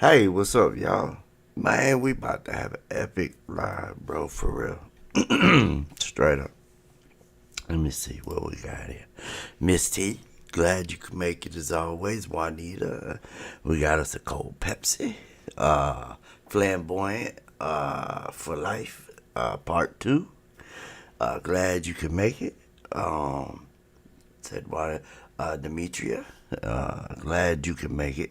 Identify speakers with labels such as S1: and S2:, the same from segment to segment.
S1: Hey, what's up, y'all? Man, we about to have an epic live, bro, for real. Straight up. Let me see what we got here. Miss T, glad you could make it as always. Juanita, we got us a cold Pepsi. Flamboyant, for life, part two. Glad you could make it. Said what? Demetria, glad you could make it.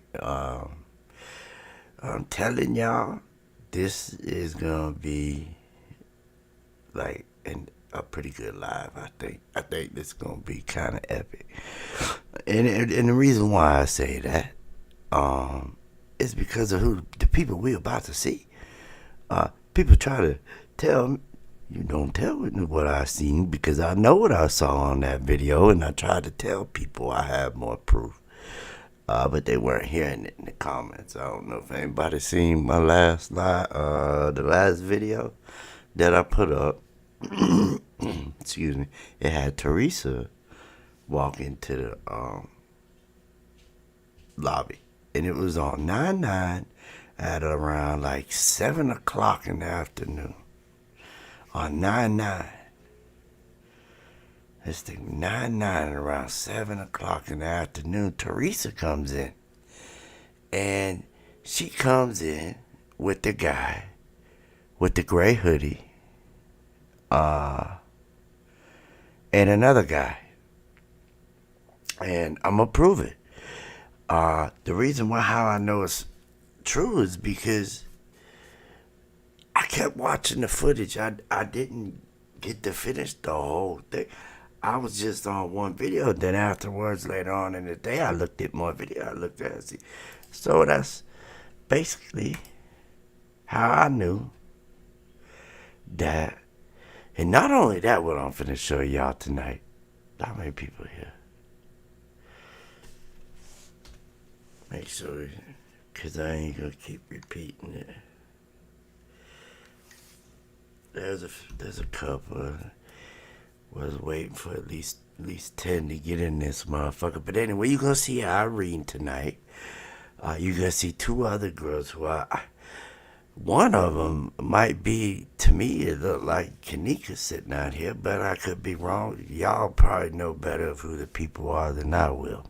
S1: I'm telling y'all, this is gonna be like a pretty good live. I think this is gonna be kind of epic. And the reason why I say that, is because of the people we about to see. People try to tell you don't tell me what I seen because I know what I saw on that video, and I try to tell people I have more proof. But they weren't hearing it in the comments. I don't know if anybody seen my last the last video that I put up. Excuse me. It had Teresa walk into the lobby, and it was on 9/9 at around like 7 o'clock in the afternoon. On 9/9. This thing 9/9 around 7 o'clock in the afternoon. Teresa comes in, and she comes in with the guy with the gray hoodie, and another guy, and I'm gonna prove it. The reason why how I know it's true is because I kept watching the footage. I didn't get to finish the whole thing. I was just on one video. Then afterwards, later on in the day, I looked at more video. I looked at it. So that's basically how I knew that. And not only that, what I'm finna show y'all tonight. How many people here? Make sure, cause I ain't gonna keep repeating it. There's a couple. Was waiting for at least 10 to get in this motherfucker. But anyway, you're gonna see Irene tonight. You're gonna see two other girls who one of them might be, to me, it look like Kenneka sitting out here, but I could be wrong. Y'all probably know better of who the people are than I will.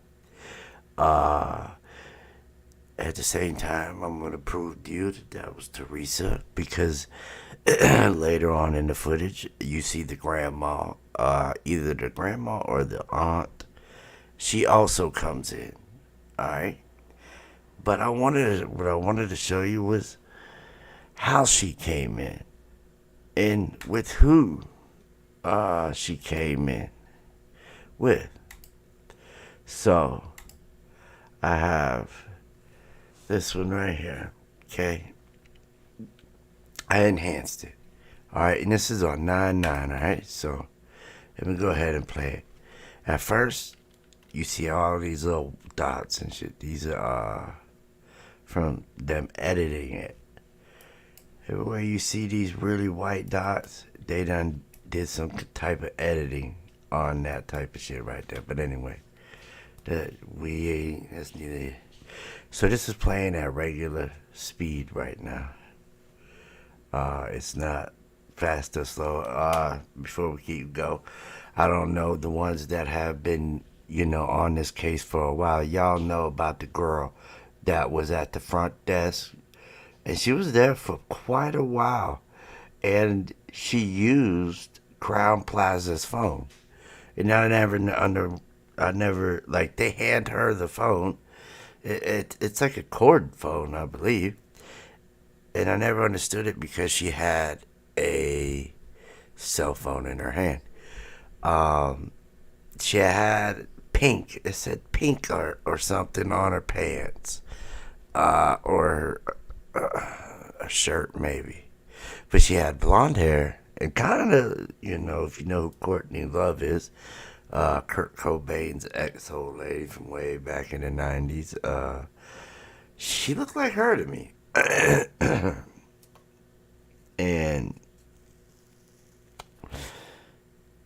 S1: At the same time, I'm gonna prove to you that was Teresa, because later on in the footage, you see the grandma, either the grandma or the aunt. She also comes in, all right. But what I wanted to show you was how she came in, and with who, she came in with. So I have this one right here, okay. I enhanced it. Alright, and this is on 9/9, alright? So let me go ahead and play it. At first, you see all these little dots and shit. These are from them editing it. Everywhere you see these really white dots, they done did some type of editing on that type of shit right there. But anyway, that's neither. So this is playing at regular speed right now. It's not fast or slow. Before we keep go, I don't know the ones that have been, on this case for a while. Y'all know about the girl that was at the front desk, and she was there for quite a while, and she used Crown Plaza's phone. And I never like they hand her the phone. It's like a cord phone, I believe. And I never understood it because she had a cell phone in her hand. She had pink. It said pink or something on her pants. Or a shirt maybe. But she had blonde hair. And kind of, if you know who Courtney Love is, Kurt Cobain's ex-old lady from way back in the 90s. She looked like her to me. And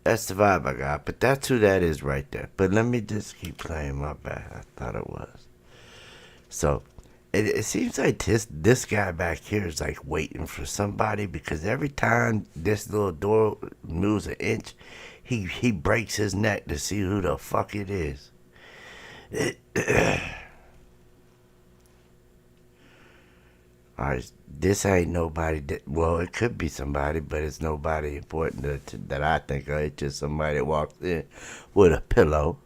S1: that's the vibe I got. But that's who that is right there. But let me just keep playing. My bad. I thought it was. So it seems like this guy back here is like waiting for somebody because every time this little door moves an inch, he breaks his neck to see who the fuck it is. Alright, this ain't nobody well, it could be somebody, but it's nobody important that I think of. It's just somebody that walks in with a pillow.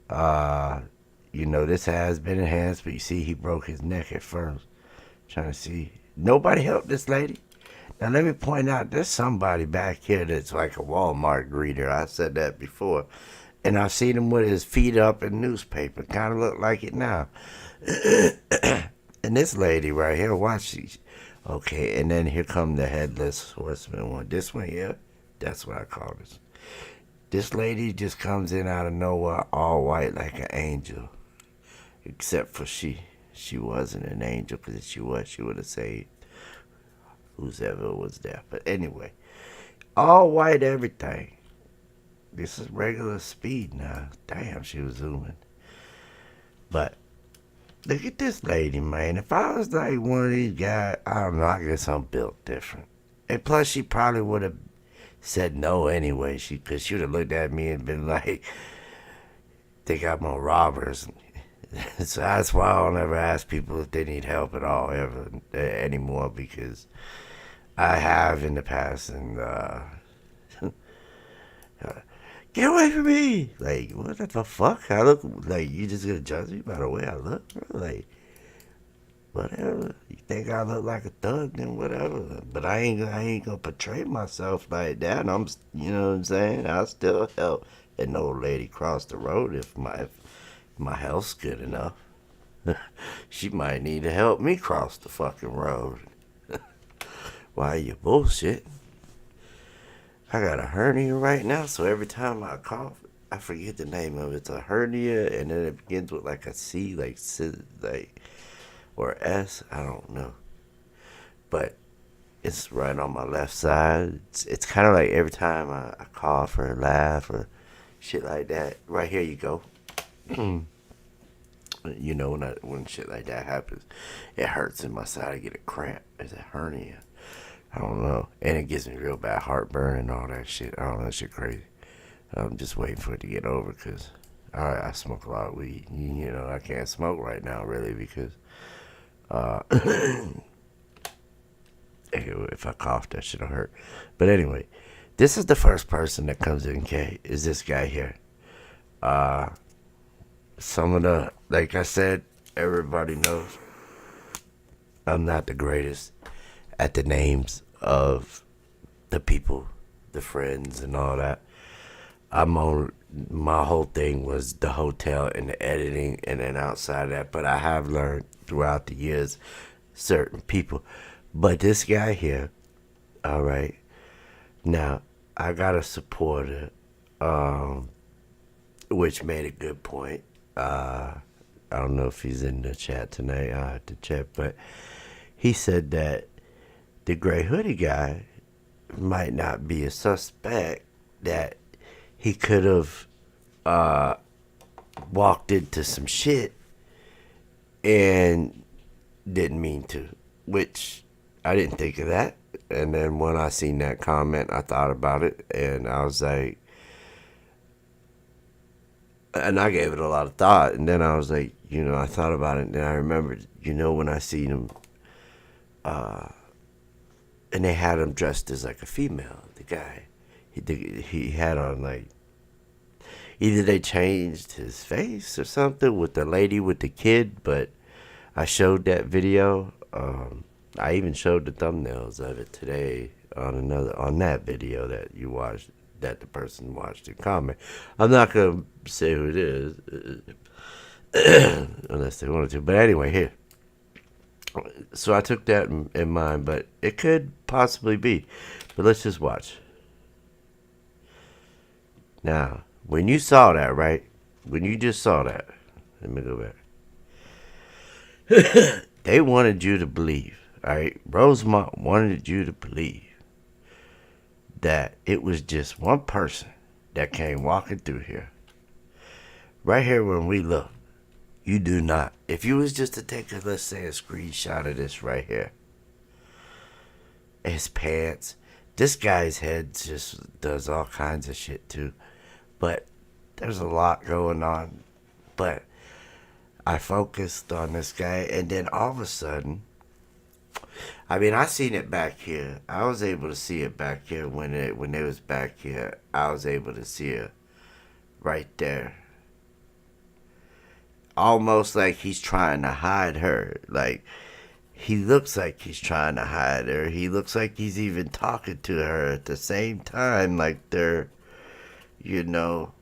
S1: Uh, this has been enhanced, but you see, he broke his neck at first. Trying to see. Nobody helped this lady. Now, let me point out, there's somebody back here that's like a Walmart greeter. I said that before. And I've seen him with his feet up in newspaper. Kind of look like it now. And this lady right here, watch these. Okay, and then here come the headless horseman one. This one here, that's what I call this. This lady just comes in out of nowhere, all white like an angel. Except for she wasn't an angel, because if she was, she would have saved whoever was there. But anyway, all white everything. This is regular speed now. Damn, she was zooming. But look at this lady, man. If I was like one of these guys, I don't know, I guess I'm built different. And plus, she probably would have said no anyway. Because she would have looked at me and been like, think I'm on robbers. So that's why I don't ever ask people if they need help at all ever anymore, because I have in the past, and get away from me! Like, what the fuck? I look like you just gonna judge me by the way I look, bro? Like, whatever. You think I look like a thug, then whatever. But I ain't gonna portray myself like that. You know what I'm saying? I'll still help an old lady cross the road if my health's good enough. She might need to help me cross the fucking road. Why you bullshit? I got a hernia right now, so every time I cough, I forget the name of it. It's a hernia, and then it begins with like a C, like or S. I don't know, but it's right on my left side. It's kind of like every time I cough or laugh or shit like that. Right here, you go. When shit like that happens, it hurts in my side. I get a cramp. It's a hernia. I don't know. And it gives me real bad heartburn and all that shit. I don't know, that shit crazy. I'm just waiting for it to get over because I smoke a lot of weed. I can't smoke right now really because if I cough, that shit'll hurt. But anyway, this is the first person that comes in, K, is this guy here. Some of the, like I said, everybody knows I'm not the greatest at the names of the people, the friends, and all that. My whole thing was the hotel and the editing, and then outside of that. But I have learned throughout the years certain people. But this guy here, all right. Now I got a supporter, which made a good point. I don't know if he's in the chat tonight. I have to check, but he said that the gray hoodie guy might not be a suspect, that he could have walked into some shit and didn't mean to, which I didn't think of that. And then when I seen that comment, I thought about it, and I was like, and I gave it a lot of thought, and then I was like, I thought about it, and then I remembered, when I seen him, and they had him dressed as like a female, the guy. He had on like, either they changed his face or something with the lady with the kid, but I showed that video. I even showed the thumbnails of it today on that video that you watched, that the person watched and comment. I'm not gonna say who it is unless they wanted to. But anyway, here. So I took that in mind, but it could possibly be. But let's just watch. Now, when you saw that, right? When you just saw that, let me go back. They wanted you to believe, all right? Rosemont wanted you to believe that it was just one person that came walking through here. Right here when we look, You do not. If you was just to take a, let's say, a screenshot of this right here, his pants. This guy's head just does all kinds of shit too. But there's a lot going on. But I focused on this guy, and then all of a sudden, I mean, I seen it back here. I was able to see it back here when they was back here. I was able to see it right there. Almost like he's trying to hide her. Like, he looks like he's trying to hide her. He looks like he's even talking to her at the same time. Like, they're, you know,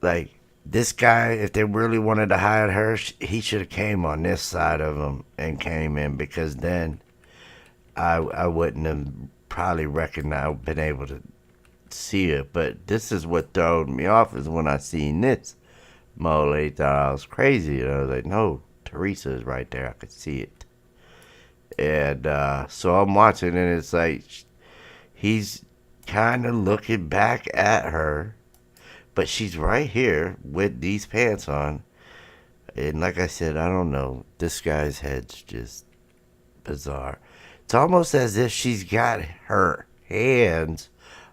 S1: like, this guy, if they really wanted to hide her, he should have came on this side of him and came in, because then I wouldn't have probably recognized, been able to see her. But this is what threw me off, is when I seen this. Mo lady thought I was crazy. And I was like, no, Teresa is right there. I could see it. And so I'm watching, and it's like he's kind of looking back at her, but she's right here with these pants on. And like I said, I don't know. This guy's head's just bizarre. It's almost as if she's got her hands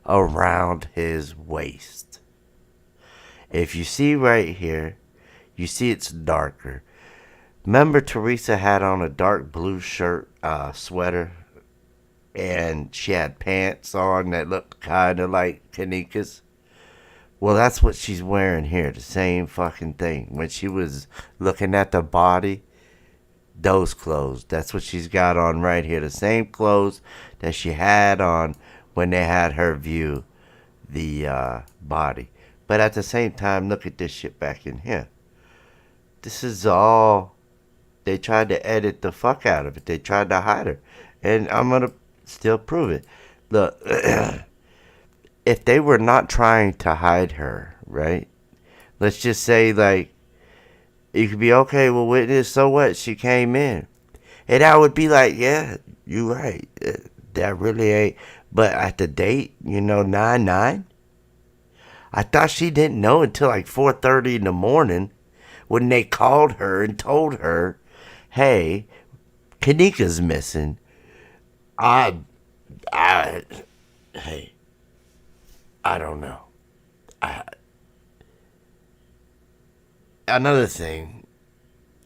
S1: around his waist. If you see right here, you see it's darker. Remember, Teresa had on a dark blue shirt, sweater, and she had pants on that looked kind of like Kenneka's? Well, that's what she's wearing here, the same fucking thing. When she was looking at the body, those clothes, that's what she's got on right here. The same clothes that she had on when they had her view the body. But at the same time, look at this shit back in here. This is all, they tried to edit the fuck out of it. They tried to hide her. And I'm going to still prove it. Look, if they were not trying to hide her, right? Let's just say, like, you could be, okay, well, witness, so what? She came in. And I would be like, yeah, you right. That really ain't. But at the date, 9/9, I thought she didn't know until like 4:30 in the morning when they called her and told her, hey, Kenneka's missing. Hey, I don't know. Another thing,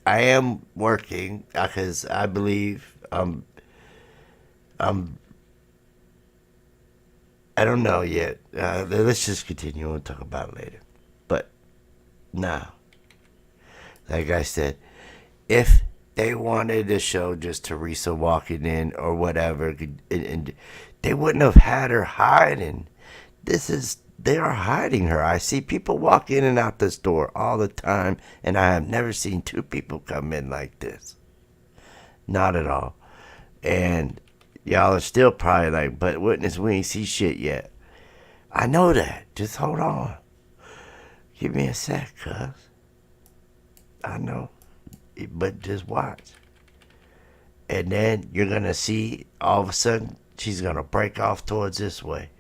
S1: I am working because I believe I don't know yet. Let's just continue and talk about it later. But now, like I said, if they wanted to show just Teresa walking in or whatever, and they wouldn't have had her hiding. They are hiding her. I see people walk in and out this door all the time, and I have never seen two people come in like this. Not at all. And y'all are still probably like, but witness, we ain't see shit yet. I know that. Just hold on. Give me a sec, cuz. I know. But just watch. And then you're going to see all of a sudden she's going to break off towards this way.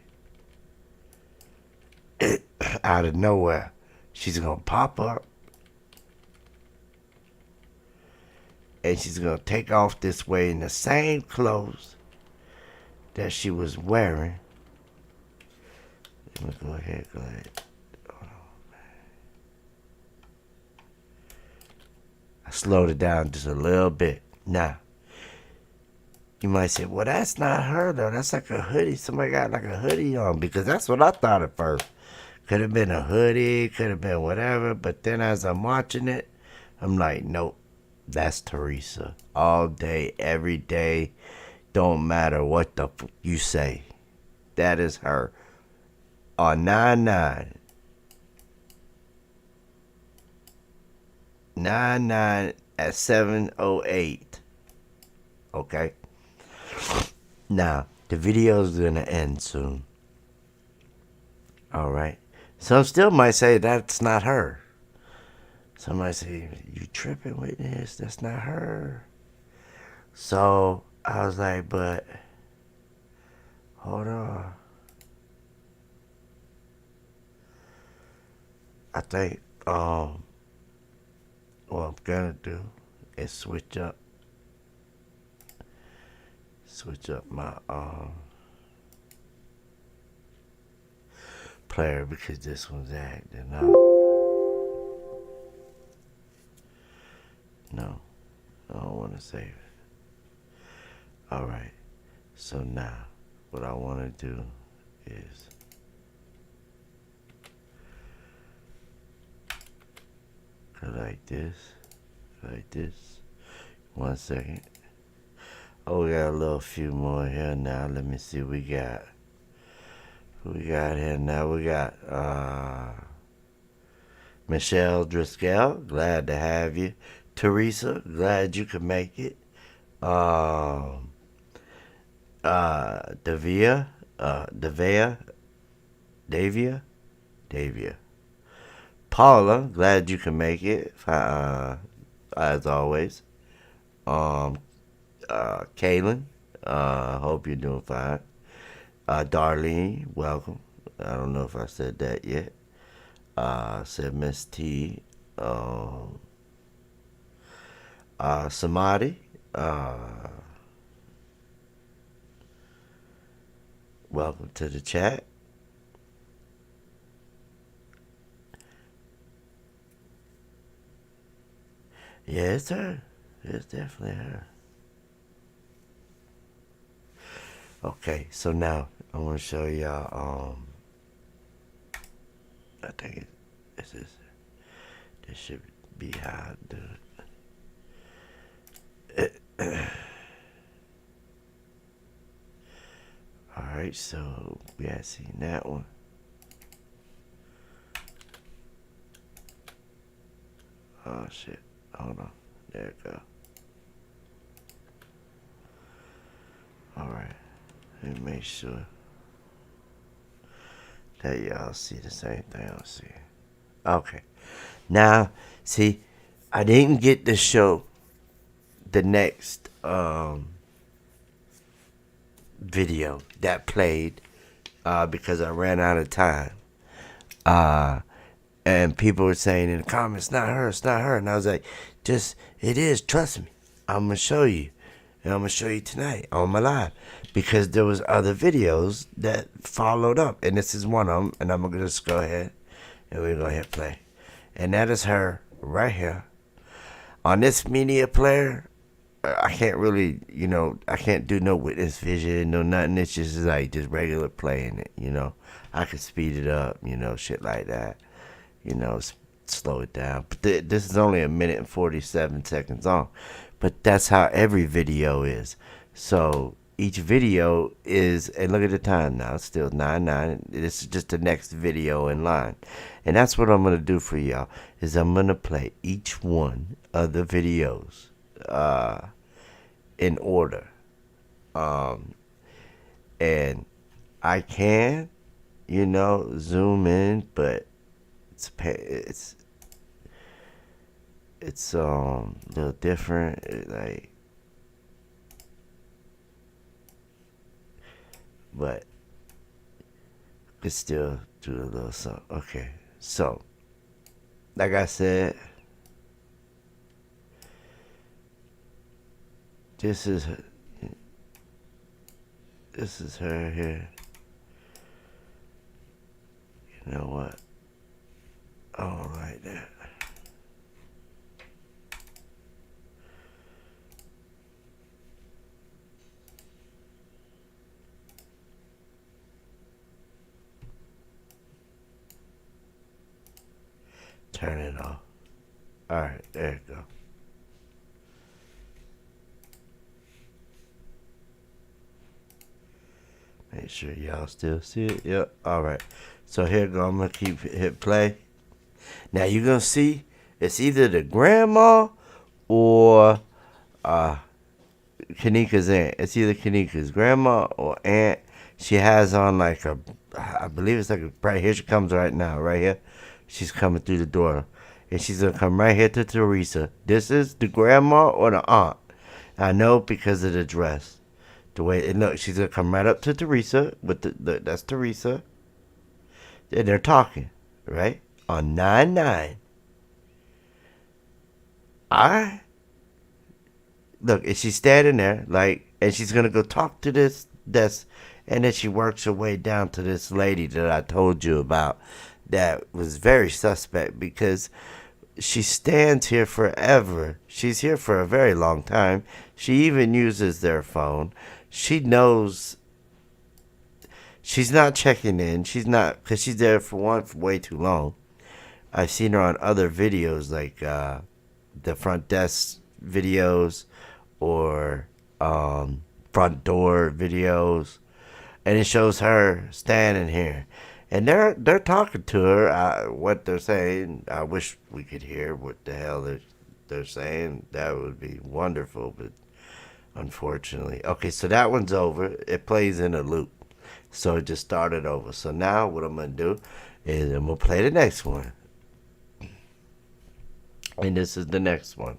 S1: Out of nowhere. She's going to pop up. And she's going to take off this way in the same clothes that she was wearing. Let me go ahead. Hold on. I slowed it down just a little bit. Now, you might say, well, that's not her, though. That's like a hoodie. Somebody got like a hoodie on, because that's what I thought at first. Could have been a hoodie, could have been whatever. But then as I'm watching it, I'm like, nope, that's Teresa. All day, every day. Don't matter what the you say. That is her. On 9/9. 9/9 at 7:08. Okay? Now, the video is going to end soon. Alright? Some still might say that's not her. Some might say, you tripping, witness? That's not her. So, I was like, but, hold on. I think, what I'm gonna do is switch up my player because this one's acting up. No, I don't want to save it. Alright, so now what I want to do is go like this. 1 second. Oh, we got a little few more here now. Let me see. We got who we got here now. We got Michelle Driscoll. Glad to have you. Teresa. Glad you could make it. Davia. Paula. Glad you can make it. As always. Kaylin, hope you're doing fine. Darlene, welcome. I don't know if I said that yet. Said Miss T. Samadhi, welcome to the chat. Yeah, it's her. It's definitely her. Okay, so now I want to show y'all. I think this should be how I do it. All right, so we had seen that one. Oh shit! Hold on. There it go. All right. Let me make sure that y'all see the same thing I'm seeing. Okay. Now, see, I didn't get to show the next video that played because I ran out of time. And people were saying in the comments, not her, it's not her. And I was like, it is, trust me. I'm going to show you. And I'm going to show you tonight on my live. Because there was other videos that followed up. And this is one of them. And I'm going to just go ahead and we're going to hit play. And that is her right here. On this media player, I can't really, I can't do no witness vision, no nothing. It's just like just regular playing it, I could speed it up, shit like that. Slow it down. But this is only 1minute and 47 seconds long. But that's how every video is. So each video is, and look at the time now, it's still 9:09. This is just the next video in line. And that's what I'm going to do for y'all, is I'm going to play each one of the videos in order. And I can, zoom in, but it's a little different, like, but it's still do a little something. Okay, so like I said, this is her here. You know what? I don't like that. Turn it off. Alright, there you go. Make sure y'all still see it. Yep. Alright. So here go. I'm going to hit play. Now you're going to see it's either the grandma or Kenneka's aunt. It's either Kenneka's grandma or aunt. She has on like I believe it's like right here. She comes right now, right here. She's coming through the door. And she's going to come right here to Teresa. This is the grandma or the aunt. I know because of the dress. The way it looks. She's going to come right up to Teresa. With that's Teresa. And they're talking, right? On 9/9. I look, and she's standing there like, and she's gonna go talk to this desk, and then she works her way down to this lady that I told you about. That was very suspect because she stands here forever. She's here for a very long time. She even uses their phone. She knows she's not checking in. She's not, because she's there for one for way too long. I've seen her on other videos like the front desk videos or front door videos, and it shows her standing here, and they're talking to her. What they're saying, I wish we could hear what the hell they're saying. That would be wonderful, but unfortunately, okay. So that one's over. It plays in a loop, so it just started over. So now what I'm gonna do is I'm gonna play the next one, and this is the next one.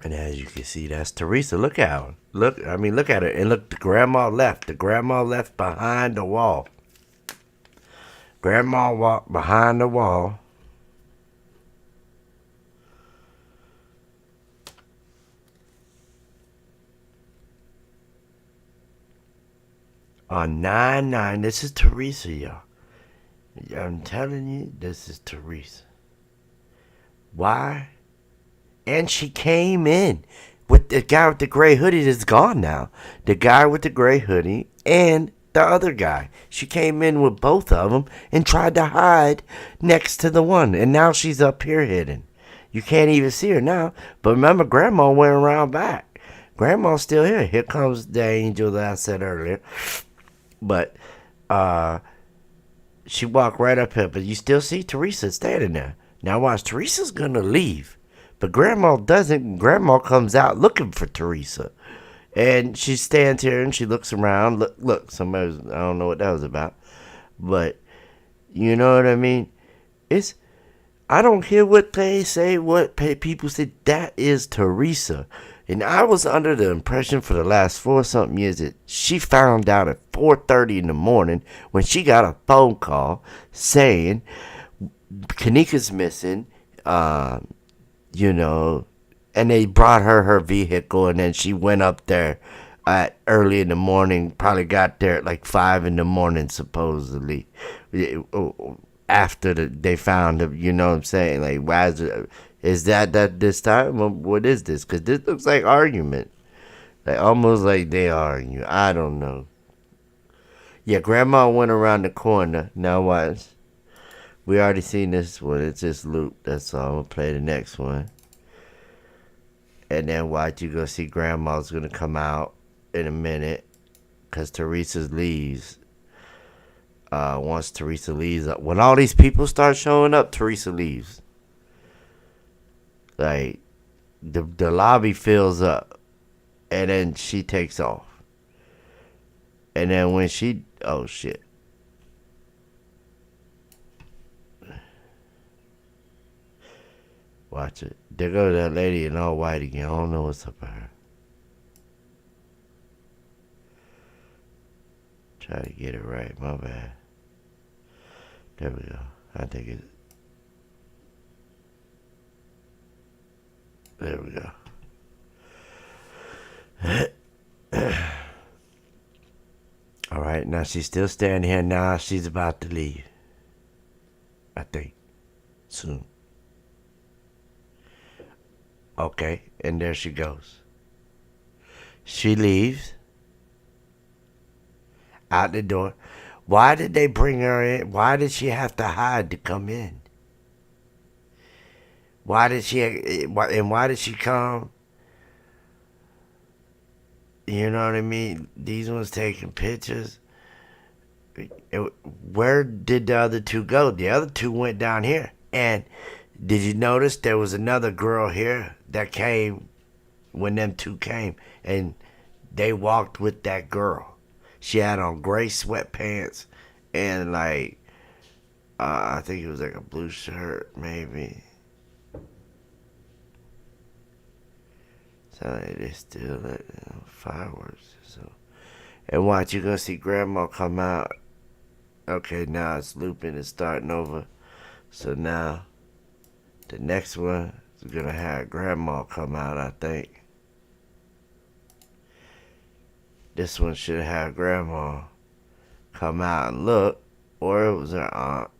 S1: And as you can see, that's Teresa. Look at her. Look at her. And look, the grandma left. The grandma left behind the wall. Grandma walked behind the wall. On 9-9, this is Teresa, y'all. I'm telling you, this is Teresa. Why? And she came in with the guy with the gray hoodie that's gone now. The guy with the gray hoodie and the other guy. She came in with both of them and tried to hide next to the one. And now she's up here hidden. You can't even see her now. But remember, Grandma went around back. Grandma's still here. Here comes the angel that I said earlier. But she walked right up here. But you still see Teresa standing there. Now watch, Teresa's going to leave. But Grandma doesn't. Grandma comes out looking for Teresa. And she stands here and she looks around. Look, somebody's, I don't know what that was about. But, you know what I mean? I don't hear what they say, what people say. That is Teresa. And I was under the impression for the last 4-something years that she found out at 4:30 in the morning when she got a phone call saying Kenneka's missing, you know, and they brought her vehicle, and then she went up there at early in the morning, probably got there at like 5 in the morning, supposedly, after they found her, you know what I'm saying? Like, why is that this time? What is this? Because this looks like argument. Like, almost like they argue. I don't know. Yeah, Grandma went around the corner. Now watch. We already seen this one. It's just loop. That's all. I'm going to play the next one. And then watch, you go see Grandma's going to come out in a minute. Because Teresa leaves. Once Teresa leaves. When all these people start showing up, Teresa leaves. Like, the lobby fills up. And then she takes off. And then when she... Oh, shit. Watch it. There goes that lady in all white again. I don't know what's up with her. Try to get it right. My bad. There we go. I think it... There we go. Alright, now she's still standing here. Now she's about to leave. I think. Soon. Okay, and there she goes. She leaves. Out the door. Why did they bring her in? Why did she have to hide to come in? Why did she come? You know what I mean? These ones taking pictures. Where did the other two go? The other two went down here. And did you notice there was another girl here that came when them two came? And they walked with that girl. She had on gray sweatpants and like, I think it was like a blue shirt, maybe. So they still let fireworks. So And watch, you're gonna see grandma come out. Okay, now it's looping and starting over. So now the next one is gonna have grandma come out, I think. This one should have grandma come out and look, or it was her aunt.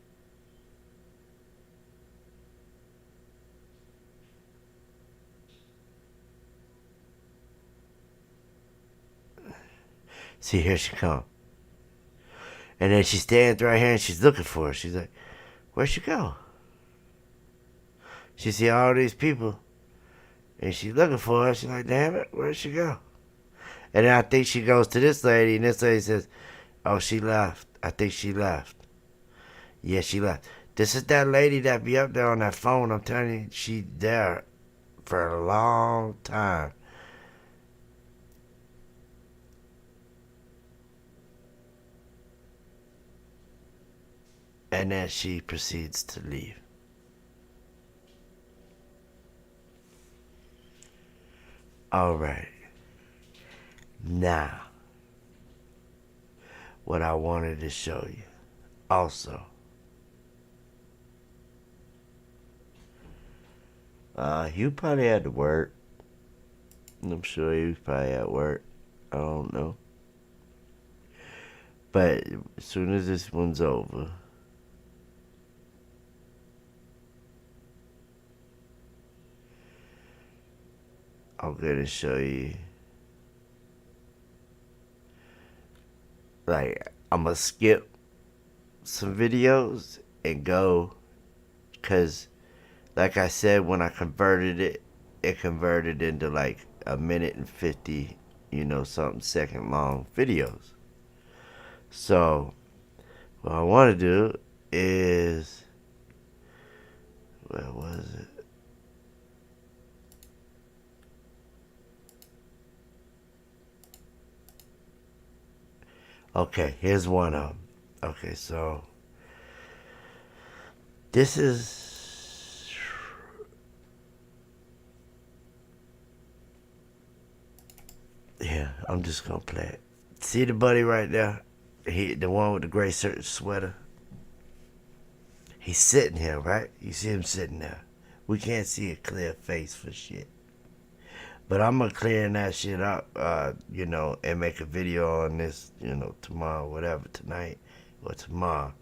S1: See, here she come. And then she stands right here and she's looking for her. She's like, where'd she go? She see all these people and she's looking for her. She's like, damn it, where'd she go? And then I think she goes to this lady and this lady says, oh, she left. I think she left. Yeah, she left. This is that lady that be up there on that phone. I'm telling you, she there for a long time. And then she proceeds to leave. All right. Now, what I wanted to show you also. You probably had to work. I'm sure he was probably at work. I don't know. But as soon as this one's over, I'm gonna show you. Like, I'm gonna skip some videos and go, because like I said, when I converted it, it converted into like a minute and 50, something second long videos. So what I want to do is, where was it? Okay, here's one of them. Okay, so this is, yeah, I'm just gonna play it. See the buddy right there? The one with the gray sweater? He's sitting here, right? You see him sitting there. We can't see a clear face for shit. But I'm gonna clear that shit up, and make a video on this, tomorrow, whatever, tonight or tomorrow.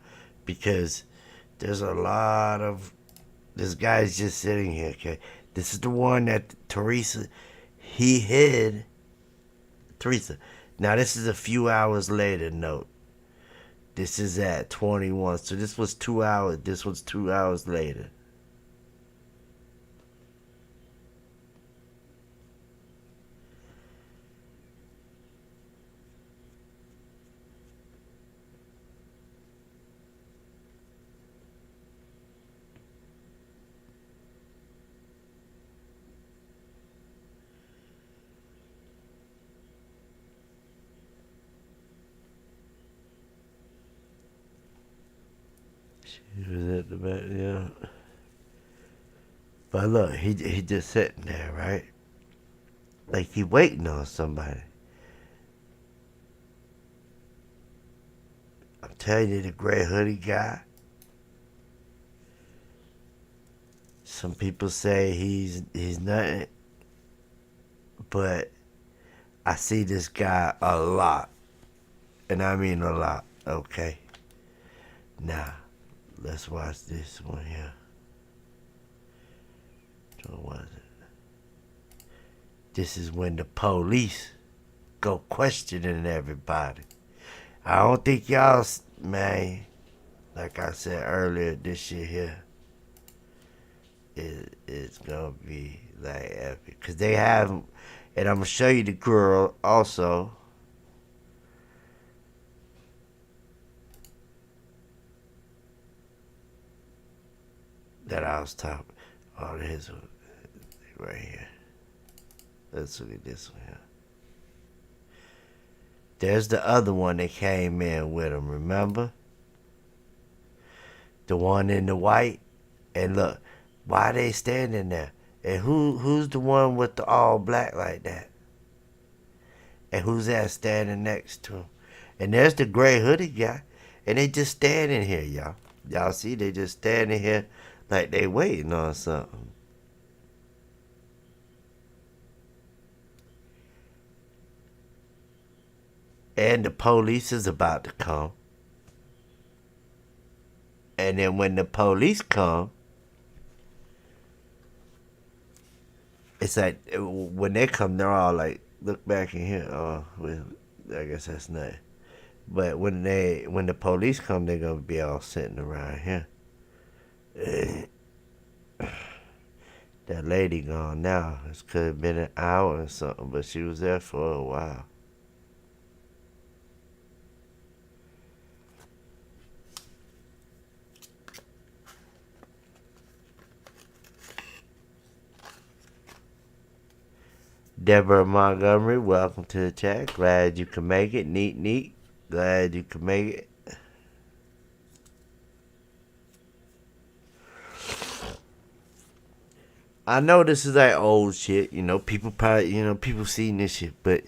S1: Because there's a lot of, this guy's just sitting here, okay? This is the one that Teresa, he hid. Teresa. Now this is a few hours later, note. This is at 21, so this was 2 hours, this was 2 hours later. He was at the back, yeah. But look, he just sitting there, right? Like he waiting on somebody. I'm telling you, the gray hoodie guy. Some people say he's nothing, but I see this guy a lot, and I mean a lot. Okay. Now, let's watch this one here. What was it? This is when the police go questioning everybody. I don't think y'all, man, like I said earlier, this shit here is gonna be like epic. Cause they have, and I'm gonna show you the girl also. That I was talking. Oh, there's one right here. Let's look at this one here. There's the other one that came in with him, remember? The one in the white. And look, why they standing there? And who's the one with the all black like that? And who's that standing next to him? And there's the gray hoodie guy. And they just standing here, y'all. Y'all see, they just standing here like they waiting on something. And the police is about to come. And then when the police come, it's like when they come, they're all like, look back in here. Oh, well, I guess that's not. But when the police come, they're gonna be all sitting around here. That lady gone now. It could have been an hour or something, but she was there for a while. Deborah Montgomery, welcome to the chat. Glad you can make it. Neat. Glad you can make it. I know this is like old shit, people probably, people seen this shit, but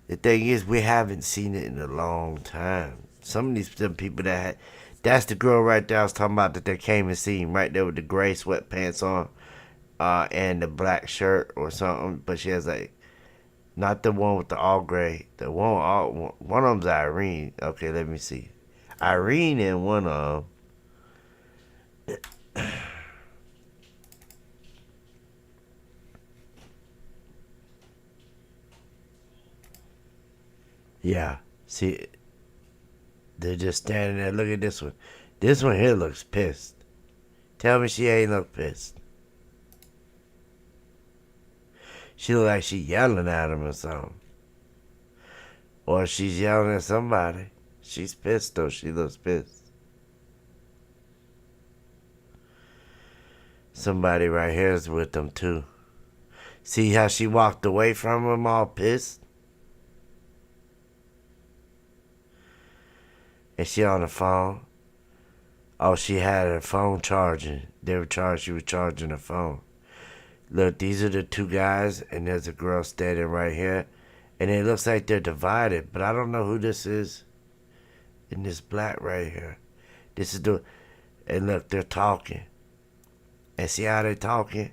S1: the thing is, we haven't seen it in a long time. Some of these people that's the girl right there I was talking about that they came and seen right there with the gray sweatpants on, and the black shirt or something, but she has like, not the one with the all gray, one of them's Irene. Okay, let me see. Irene and one of them. Yeah, see, they're just standing there. Look at this one. This one here looks pissed. Tell me she ain't look pissed. She look like she yelling at him or something. Or she's yelling at somebody. She's pissed though. She looks pissed. Somebody right here is with them too. See how she walked away from him all pissed? And she on the phone. Oh, she had her phone charging. She was charging her phone. Look, these are the two guys, and there's a girl standing right here. And it looks like they're divided, but I don't know who this is. In this black right here. And look, they're talking. And see how they're talking?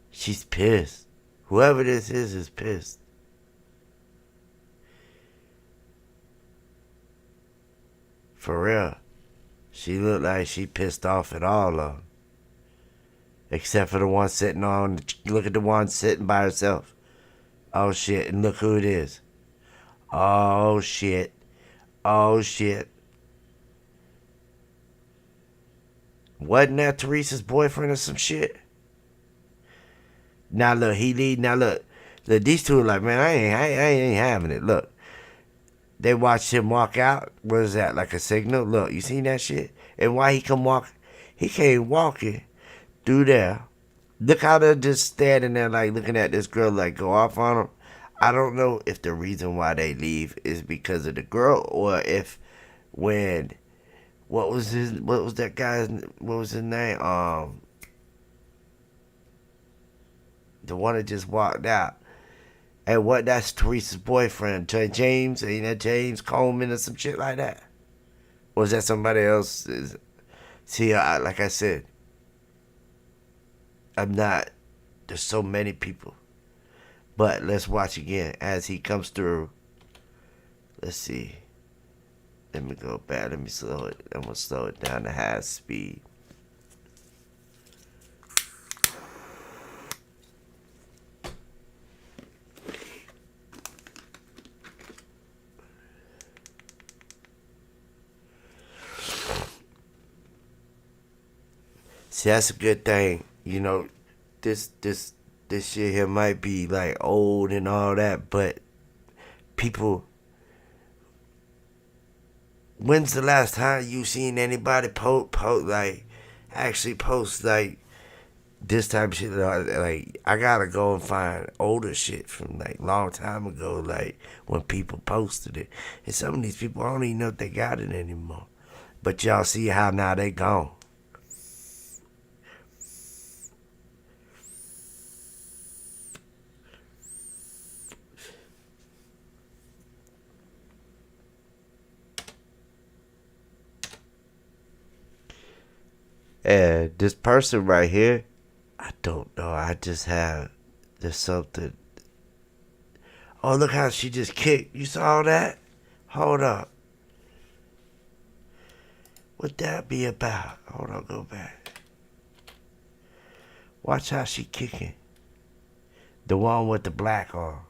S1: She's pissed. Whoever this is pissed. For real. She looked like she pissed off at all of them. Except for the one sitting on, look at the one sitting by herself. Oh shit, and look who it is. Oh shit. Wasn't that Teresa's boyfriend or some shit? Now look, look, these two are like, man, I ain't having it. Look. They watched him walk out. What is that, like a signal? Look, you seen that shit? And why he came walking through there. Look how they're just standing there like looking at this girl like go off on him. I don't know if the reason why they leave is because of the girl or if when, what was his name? The one that just walked out. And that's Teresa's boyfriend, James? Ain't that James Coleman or some shit like that? Or is that somebody else? See, like I said, there's so many people. But let's watch again as he comes through. Let's see. Let me go back. Let me slow it. I'm going to slow it down to high speed. See, that's a good thing. This shit here might be like old and all that, but people, when's the last time you seen anybody actually post like this type of shit? Like, I gotta go and find older shit from like long time ago, like when people posted it. And some of these people, I don't even know if they got it anymore. But y'all see how now they gone. And this person right here, I don't know. There's something. Oh, look how she just kicked. You saw that? Hold up. What that be about? Hold on, go back. Watch how she kicking. The one with the black on.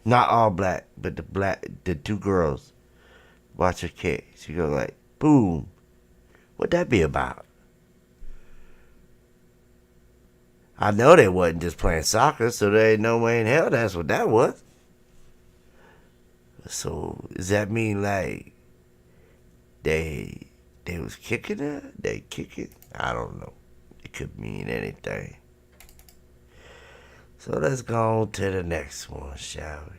S1: Not all black, but the two girls. Watch her kick. She go like, boom. What that be about? I know they wasn't just playing soccer, so there ain't no way in hell that's what that was. So does that mean like they was kicking her? They kicking? I don't know. It could mean anything. So let's go on to the next one, shall we?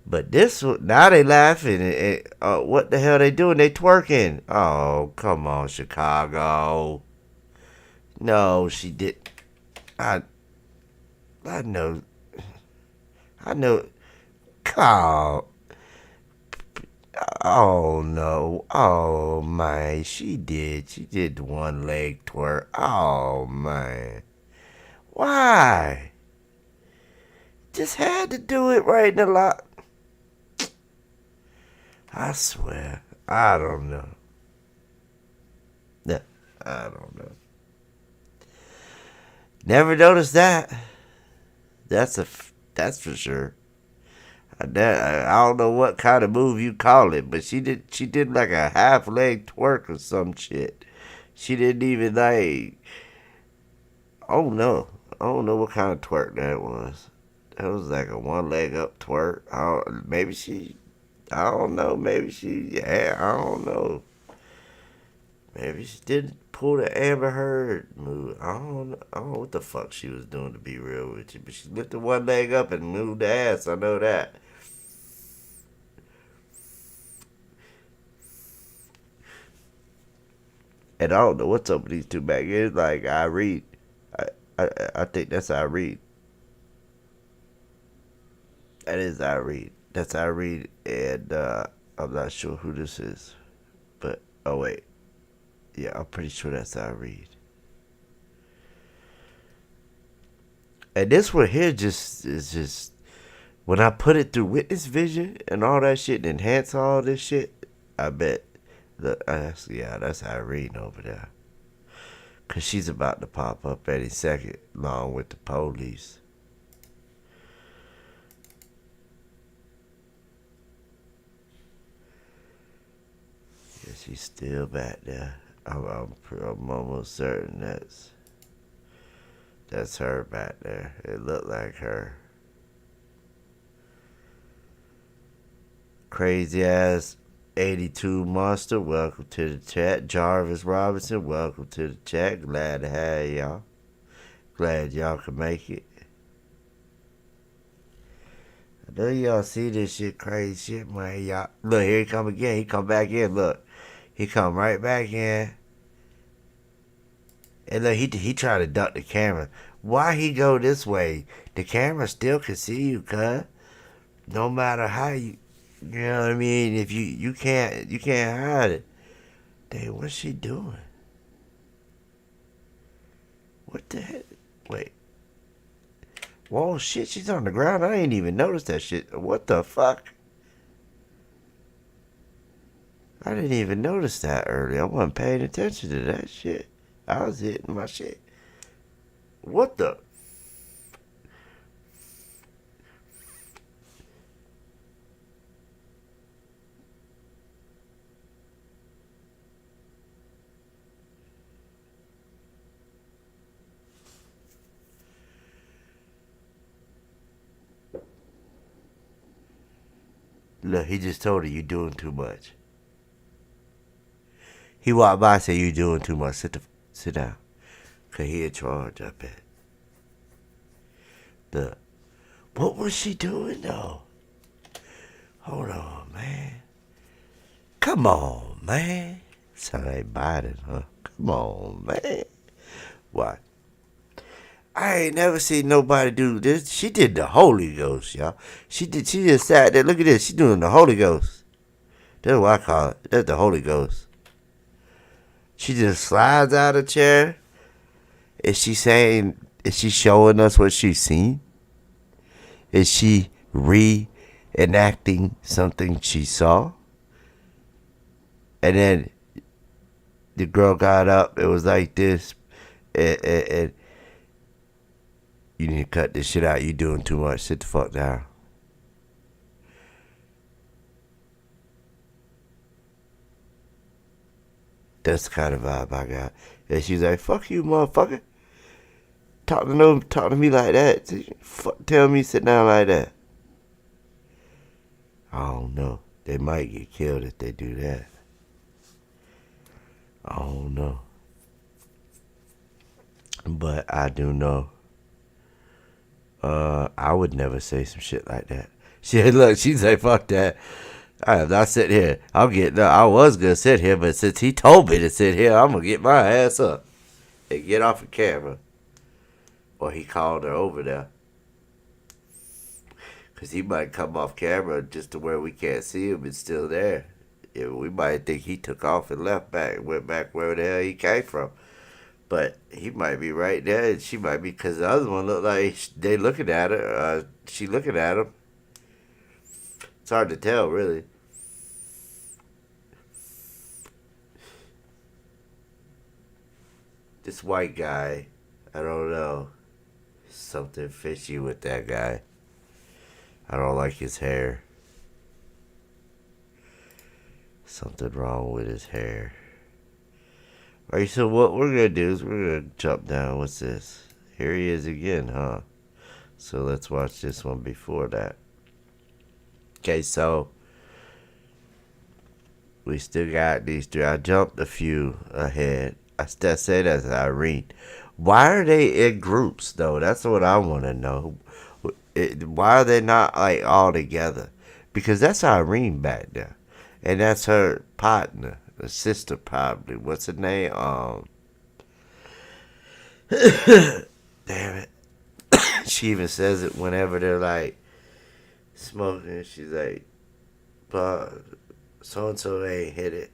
S1: But this one, now they laughing. What the hell they doing? They twerking. Oh, come on, Chicago. No, she did. I know. Call. Oh no. Oh man. She did the one leg twerk. Oh man. Why? Just had to do it right in the lot. I swear. I don't know. Yeah, I don't know. Never noticed that. That's for sure. I don't know what kind of move you call it, but she did like a half leg twerk or some shit. She didn't even like. Oh no, I don't know what kind of twerk that was. That was like a one leg up twerk. Maybe she. I don't know. Maybe she. Yeah, I don't know. Maybe she didn't pull the Amber Heard move. I don't know what the fuck she was doing, to be real with you. But she lifted one leg up and moved the ass. I know that. And I don't know what's up with these two back. It's like Irene. I think that's Irene. That is Irene. That's Irene, and I'm not sure who this is. But oh wait, yeah, I'm pretty sure that's Irene. And this one here is just when I put it through witness vision and all that shit and enhance all this shit, I bet. Look, that's Irene over there. Cause she's about to pop up any second, along with the police. Yeah, she's still back there. I'm almost certain that's her back there. It looked like her. Crazy ass 82 Monster, welcome to the chat. Jarvis Robinson, welcome to the chat. Glad to have y'all. Glad y'all can make it. I know y'all see this shit, crazy shit, man. Y'all look, here he come again. He come back in. Look, he come right back in. And look, he tried to duck the camera. Why he go this way? The camera still can see you, cuz. No matter how you know what I mean? If you can't hide it. Dang, what's she doing? What the heck? Wait. Whoa, shit, she's on the ground. I ain't even noticed that shit. What the fuck? I didn't even notice that earlier. I wasn't paying attention to that shit. I was hitting my shit. What the? Look, he just told her you doing too much. He walked by and said you doing too much. Sit down. Cause he in charge, I bet. Look. What was she doing though? Hold on, man. Come on, man. Sound like Biden, huh? Come on, man. What? I ain't never seen nobody do this. She did the Holy Ghost, y'all. She just sat there. Look at this. She doing the Holy Ghost. That's what I call it. That's the Holy Ghost. She just slides out of the chair. Is she saying? Is she showing us what she's seen? Is she reenacting something she saw? And then the girl got up. It was like this, and you need to cut this shit out. You doing too much. Sit the fuck down. That's the kind of vibe I got. And she's like, "Fuck you, motherfucker. Talk to me like that. Tell me sit down like that." I don't know. They might get killed if they do that. I don't know. But I do know. I would never say some shit like that. She's like, fuck that. I have not sit here. I was gonna sit here, but since he told me to sit here, I'm gonna get my ass up and get off the camera. Or he called her over there. Because he might come off camera just to where we can't see him. It's still there. Yeah, we might think he took off and left back, went back where the hell he came from. But he might be right there, and she might be, because the other one looked like they looking at her. She looking at him. It's hard to tell, really. This white guy, I don't know. Something fishy with that guy. I don't like his hair. Something wrong with his hair. Alright, so what we're going to do is we're going to jump down. What's this? Here he is again, huh? So let's watch this one before that. Okay, so we still got these three. I jumped a few ahead. I still say that's Irene. Why are they in groups, though? That's what I want to know. Why are they not, like, all together? Because that's Irene back there. And that's her partner. The sister, probably. What's her name? Damn it. She even says it whenever they're, like, smoking. She's like, but so-and-so they ain't hit it.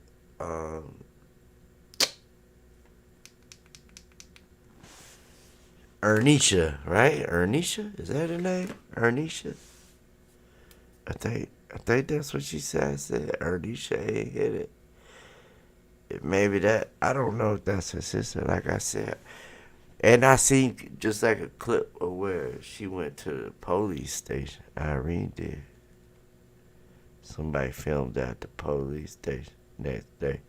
S1: Ernisha, right? Ernisha? Is that her name? Ernisha? I think that's what she said. I said Ernisha ain't hit it. Maybe that, I don't know if that's her sister, like I said. And I seen just like a clip of where she went to the police station. Irene did. Somebody filmed at the police station next day.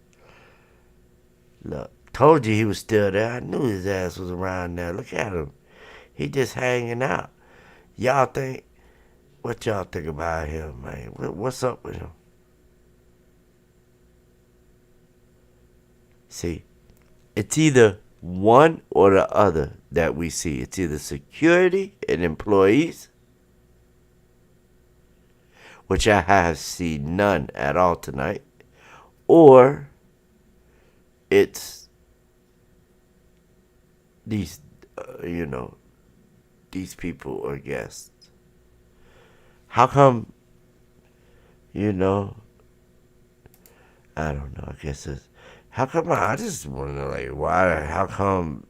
S1: Look, told you he was still there. I knew his ass was around there. Look at him. He just hanging out. What y'all think about him, man? What's up with him? See, it's either one or the other that we see. It's either security and employees, which I have seen none at all tonight, or it's these, these people or guests. How come, I don't know, I guess it's, how come, I just want to know, like, why, how come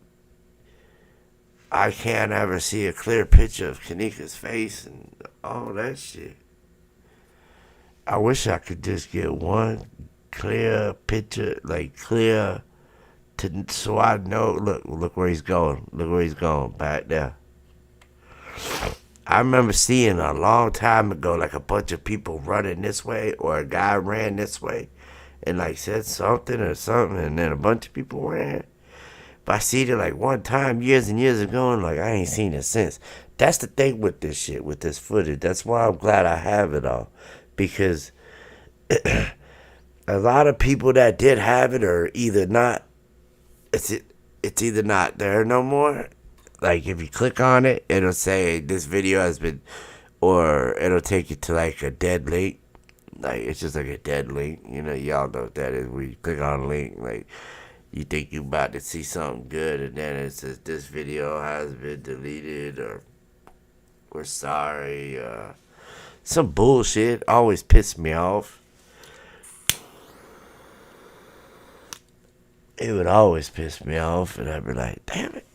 S1: I can't ever see a clear picture of Kenneka's face and all that shit? I wish I could just get one clear picture, like clear, so I know, look where he's going. Look where he's going, back there. I remember seeing a long time ago, like a bunch of people running this way, or a guy ran this way, and like said something or something, and then a bunch of people ran. But I seen it like one time years and years ago, and like I ain't seen it since. That's the thing with this shit, with this footage. That's why I'm glad I have it all, because a lot of people that did have it are either not. It's either not there no more. Like if you click on it, it'll say this video has been, or it'll take you to like a dead link. Like it's just like a dead link. Y'all know what that is. When you click on a link, like you think you about to see something good, and then it says this video has been deleted, or we're sorry. Some bullshit always pisses me off. it would always piss me off, and I'd be like, damn it.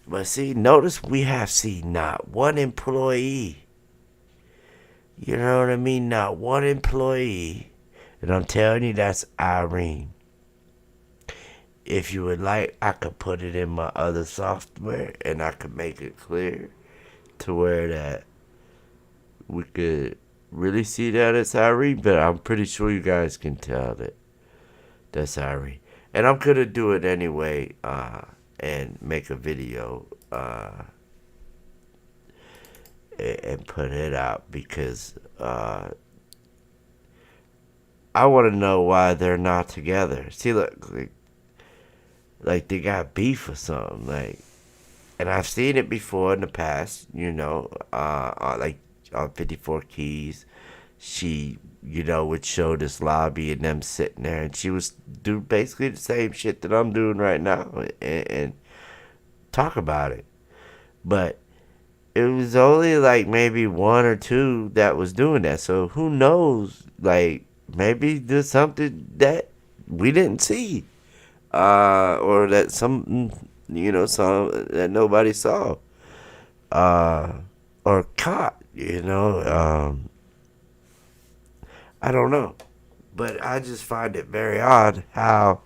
S1: But see, notice we have, not one employee. You know what I mean? Not one employee. And I'm telling you, that's Irene. If you would like, I could put it in my other software and I could make it clear to where that we could really see that it's Irene, but I'm pretty sure you guys can tell that that's Irene. And I'm gonna do it anyway, and make a video, and put it out because I want to know why they're not together. See, look, like they got beef or something, like, and I've seen it before in the past, like on 54 Keys, she, would show this lobby and them sitting there, and she was do basically the same shit that I'm doing right now, and talk about it, but it was only like maybe one or two that was doing that, so who knows, like, maybe there's something that we didn't see. Or that some that nobody saw, or caught, I don't know, but I just find it very odd how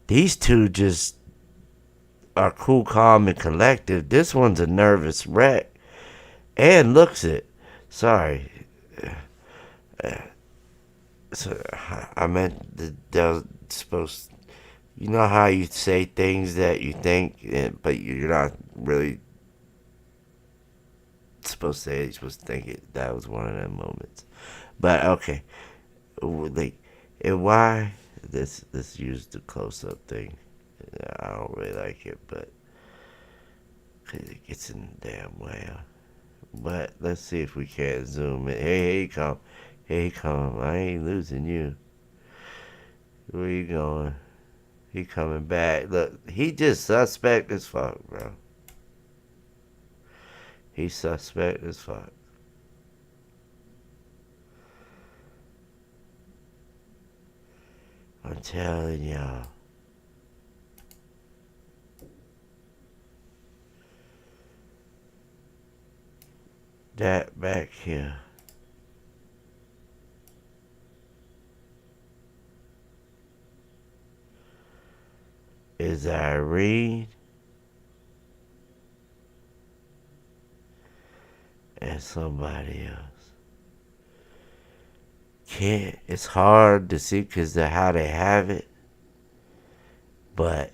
S1: these two just are cool, calm, and collective. This one's a nervous wreck and looks it. Sorry. So I meant that they're supposed. You know how you say things that you think, but you're not really supposed to say it. You're supposed to think it. That was one of them moments. But okay, like, and why this used the close up thing? I don't really like it, but cause it gets in the damn way. But let's see if we can zoom in. Hey, come. Hey, come. I ain't losing you. Where you going? He coming back. Look, he just suspect as fuck, bro. He suspect as fuck. I'm telling y'all. That back here. Is Irene and somebody else. It's hard to see because of how they have it, but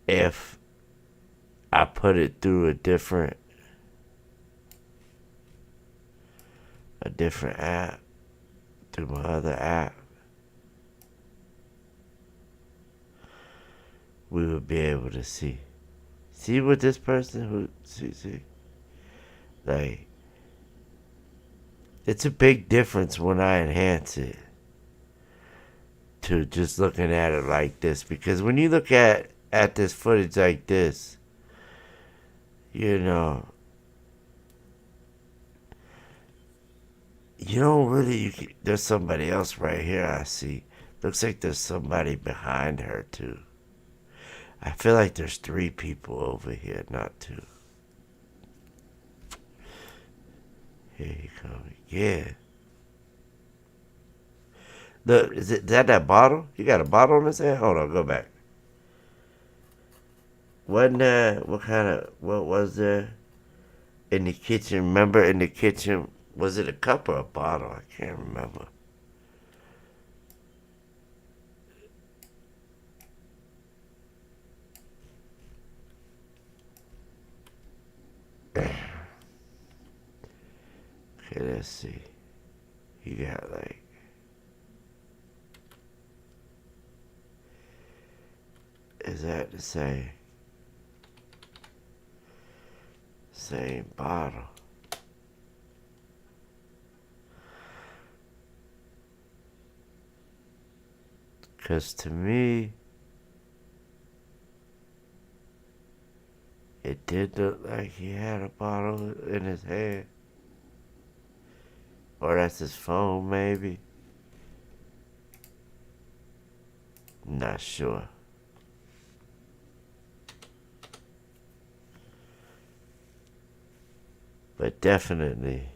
S1: if I put it through a different app, through my other app, we would be able to see what this person who see, like, it's a big difference when I enhance it to just looking at it like this, because when you look at this footage like this, you don't really, there's somebody else right here I see. Looks like there's somebody behind her too. I feel like there's 3 people over here, not 2. Here he comes. Yeah. Look, is that bottle? You got a bottle in his hand? Hold on, go back. Wasn't there, what was there in the kitchen? Remember in the kitchen, was it a cup or a bottle? I can't remember. Okay, let's see. You got like, is that the same bottle? Because to me, it did look like he had a bottle in his hand. Or that's his phone, maybe. Not sure. But definitely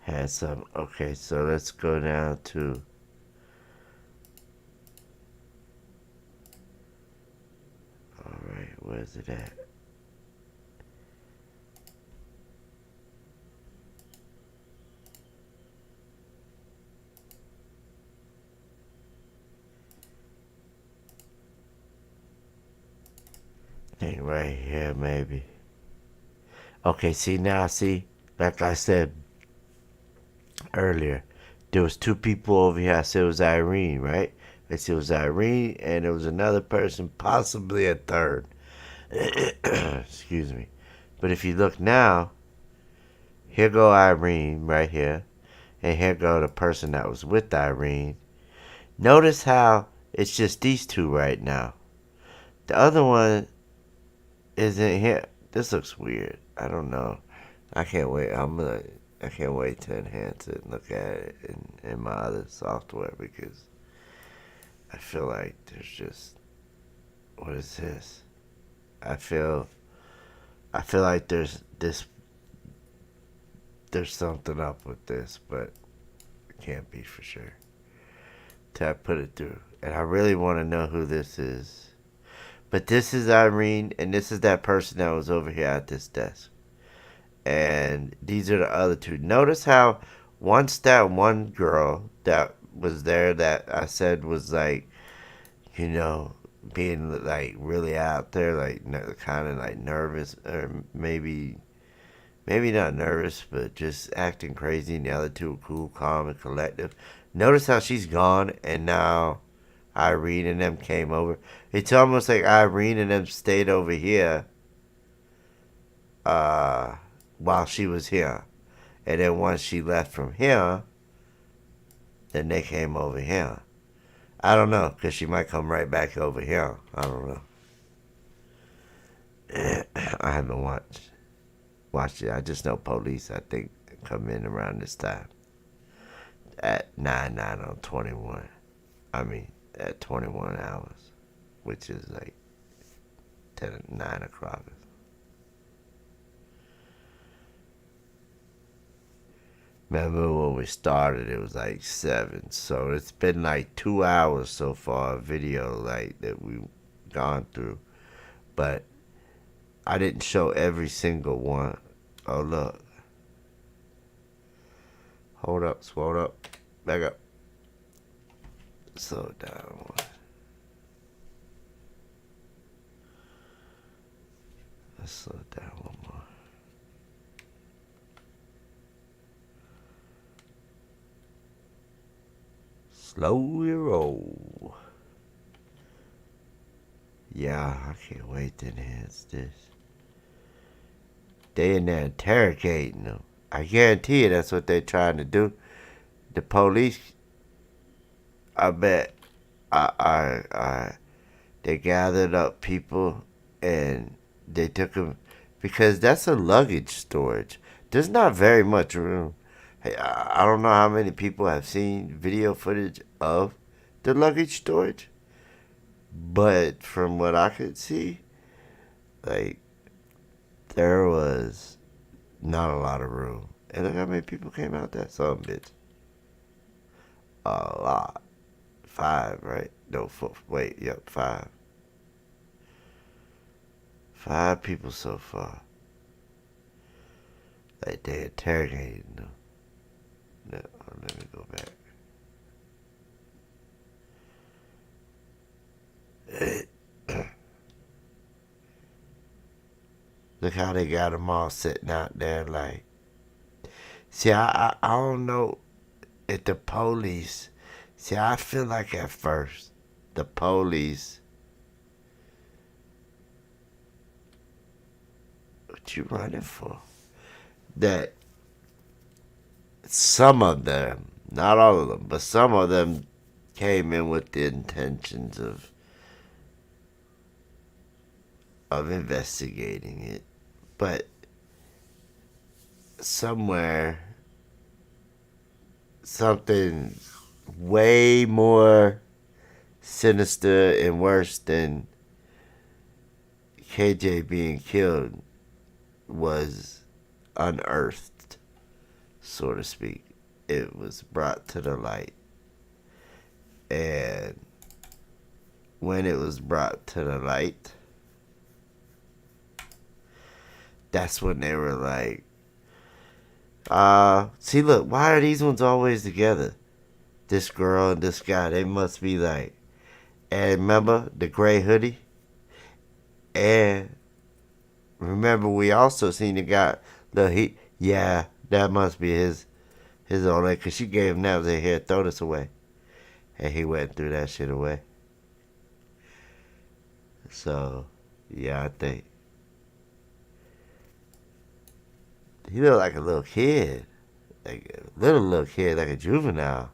S1: had some. Okay, so let's go down to. Alright, where's it at? I think right here, maybe. Okay, see now, like I said earlier, there was two people over here. I said it was Irene, right? I said it was Irene, and there was another person, possibly a third. Excuse me. But if you look now, here go Irene right here, and here go the person that was with Irene. Notice how it's just these two right now. The other one isn't here. This looks weird. I don't know. I can't wait. I can't wait to enhance it and look at it in my other software because I feel like there's just what is this? I feel like there's something up with this, but it can't be for sure. Till I put it through, and I really want to know who this is. But this is Irene, and this is that person that was over here at this desk. And these are the other two. Notice how once that one girl that was there that I said was like, being like really out there, like kind of like nervous, or maybe not nervous, but just acting crazy. And the other two are cool, calm, and collective. Notice how she's gone, and now Irene and them came over. It's almost like Irene and them stayed over here uh, while she was here. And then once she left from here, then they came over here. I don't know, because she might come right back over here. I don't know. I haven't watched it. I just know police, I think, come in around this time. At 9 on 21. I mean, at 21 hours, which is like 9 o'clock. Remember when we started, it was like 7. So it's been like 2 hours so far of video like that we've gone through. But I didn't show every single one. Oh, look. Hold up, back up. Slow down. Let's slow down one more. Slow your roll. Yeah, I can't wait to enhance this. They in there interrogating them. I guarantee you that's what they're trying to do. The police, I bet, they gathered up people and they took them because that's a luggage storage. There's not very much room. Hey, I don't know how many people have seen video footage of the luggage storage, but from what I could see, like, there was not a lot of room. And look how many people came out that some bitch. A lot. 5, right? No, 4. Wait, yep, 5. 5 people so far. Like they interrogated them. No, let me go back. Look how they got them all sitting out there like. See, I don't know if the police. See, I feel like at first the police. What you running for? That some of them, not all of them, but some of them came in with the intentions of investigating it. But somewhere, something way more sinister and worse than KJ being killed was unearthed, so to speak. It was brought to the light. And when it was brought to the light, that's when they were like, see, look, why are these ones always together? This girl and this guy, they must be like, and remember the gray hoodie? And remember, we also seen the guy, yeah, that must be his old lady, because she gave him that, was like, here, throw this away. And he went and threw that shit away. So, yeah, I think he looked like a little kid. Like a little kid, like a juvenile.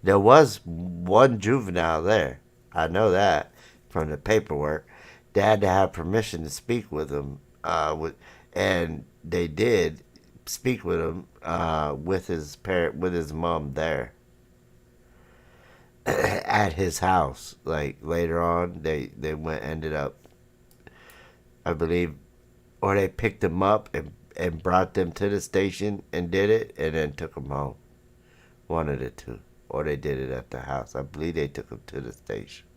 S1: There was one juvenile there. I know that from the paperwork. They had to have permission to speak with him. And they did speak with him with his parent, with his mom there at his house. Like later on, they ended up, I believe, or they picked him up and brought them to the station and did it, and then took him home. One of the two. Or they did it at the house. I believe they took him to the station.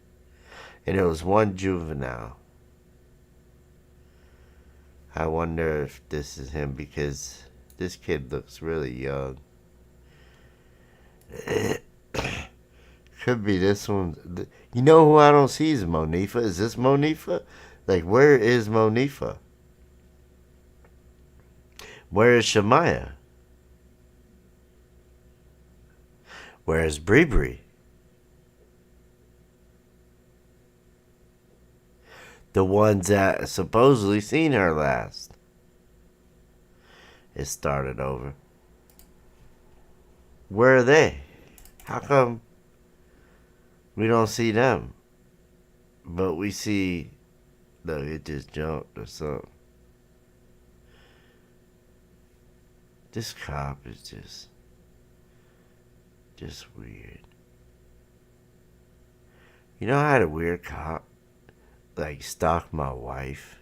S1: And there was one juvenile. I wonder if this is him, because this kid looks really young. Could be this one. You know who I don't see is Monifa. Is this Monifa? Like, where is Monifa? Where is Shemaya? Where is Bree? The ones that supposedly seen her last. It started over. Where are they? How come we don't see them? But we see, look, it just jumped or something. This cop is just weird. You know, I had a weird cop, like, stalk my wife.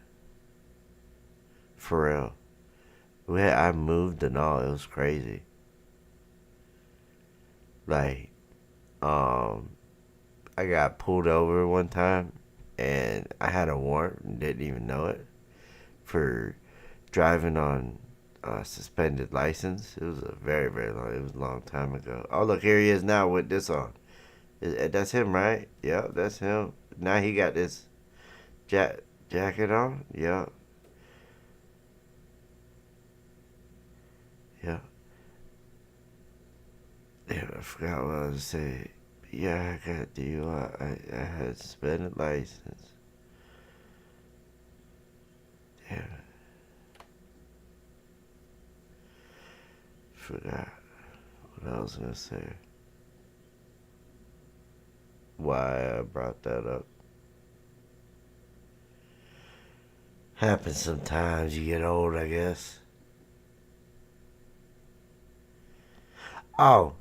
S1: For real. I moved and all. It was crazy. Like, I got pulled over one time, and I had a warrant and didn't even know it, for driving on suspended license. It was a very, very long. It was a long time ago. Oh, look, here he is now with this on. That's him, right? Yep, that's him. Now he got this jacket on. Yep. Yeah. Yeah, I forgot what I was saying. Yeah, I got DUI. I had suspended license. Yeah. Forgot what I was gonna say. Why I brought that up. Happens sometimes. You get old, I guess. Oh,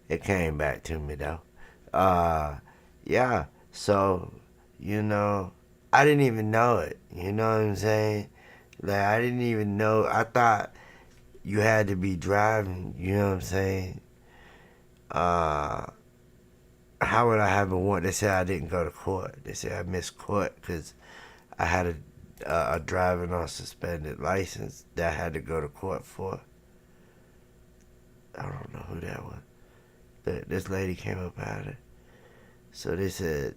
S1: it came back to me though. Yeah. So, I didn't even know it. You know what I'm saying? Like, I didn't even know. I thought you had to be driving. You know what I'm saying? How would I have a warrant? They said I didn't go to court. They said I missed court because I had a driving on suspended license that I had to go to court for. I don't know who that was. This lady came up out of it. So they said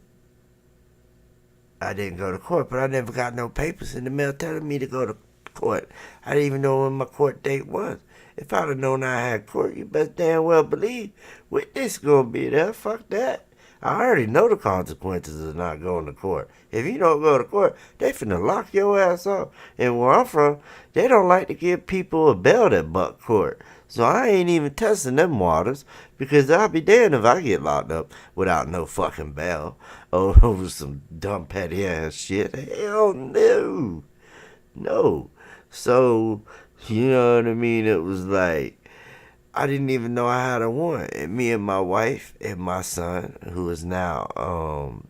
S1: I didn't go to court, but I never got no papers in the mail telling me to go to court. I didn't even know when my court date was. If I'd have known I had court, you best damn well believe witness gonna be there. Fuck that. I already know the consequences of not going to court. If you don't go to court, they finna lock your ass up. And where I'm from, they don't like to give people a bail that buck court. So I ain't even testing them waters, because I'll be damned if I get locked up without no fucking bail over some dumb petty ass shit. Hell no. No. So, you know what I mean? It was like, I didn't even know I had a warrant. And me and my wife and my son, who is now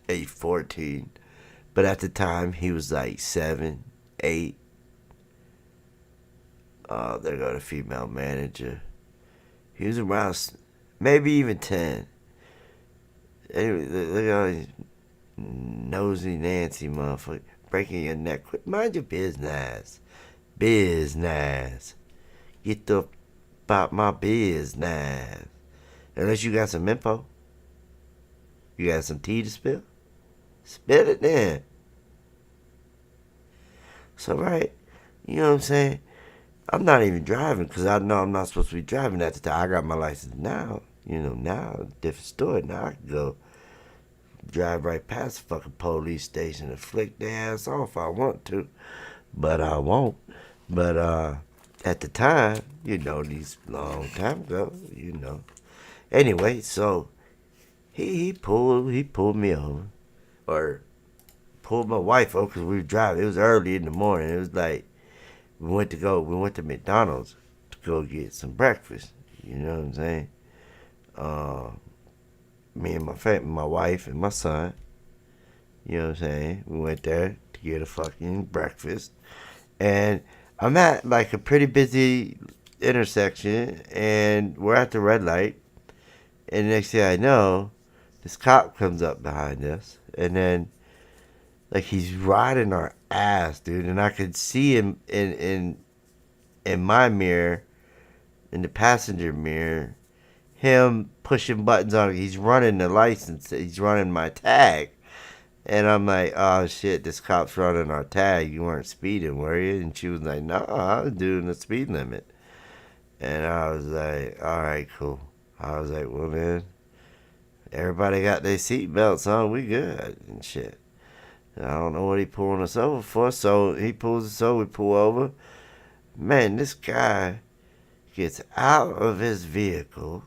S1: age 14, but at the time he was like 7, 8. There go the female manager. He was around maybe even 10. Anyway, look at all these nosy Nancy motherfucker breaking your neck. Quit, mind your business. Business. Get the about my business. Unless you got some info. You got some tea to spill? Spill it then. So, right, you know what I'm saying? I'm not even driving because I know I'm not supposed to be driving at the time. I got my license now. Now, different story. Now I can go drive right past the fucking police station and flick their ass off if I want to. But I won't. But at the time, these long time ago, Anyway, so he pulled me over. Or pulled my wife over because we were driving. It was early in the morning. It was like we went to McDonald's to go get some breakfast. You know what I'm saying? Me and my wife and my son. You know what I'm saying? We went there to get a fucking breakfast. And I'm at like a pretty busy intersection and we're at the red light. And the next thing I know, this cop comes up behind us and then like he's riding our ass, dude, and I could see him in my mirror, in the passenger mirror, him pushing buttons on it. He's running the license. He's running my tag. And I'm like, oh shit, this cop's running our tag. You weren't speeding, were you? And she was like, no, I was doing the speed limit. And I was like, all right, cool. I was like, well then, everybody got their seatbelts on. We good and shit. I don't know what he pulling us over for. So he pulls us over, we pull over. Man, this guy gets out of his vehicle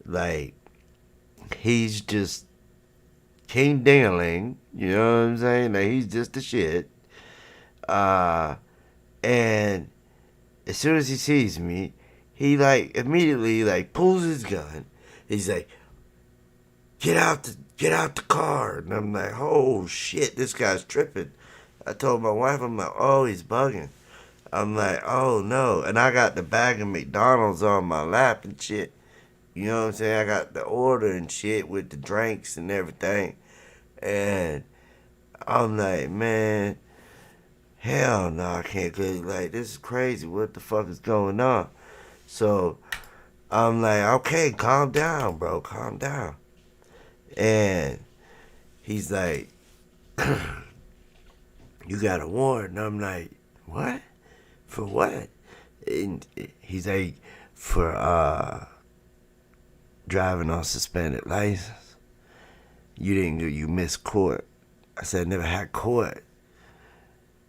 S1: like he's just king ding-a-ling. You know what I'm saying? Like he's just the shit. And as soon as he sees me, he like immediately like pulls his gun. He's like, get out the car. And I'm like, oh shit, this guy's tripping. I told my wife, I'm like, oh, he's bugging. I'm like, oh no. And I got the bag of McDonald's on my lap and shit. You know what I'm saying? I got the order and shit with the drinks and everything. And I'm like, man, hell no, I can't go. Like, this is crazy. What the fuck is going on? So I'm like, okay, calm down, bro. Calm down. And he's like, you got a warrant. And I'm like, what? For what? And he's like, for driving on suspended license. You missed court. I said, never had court.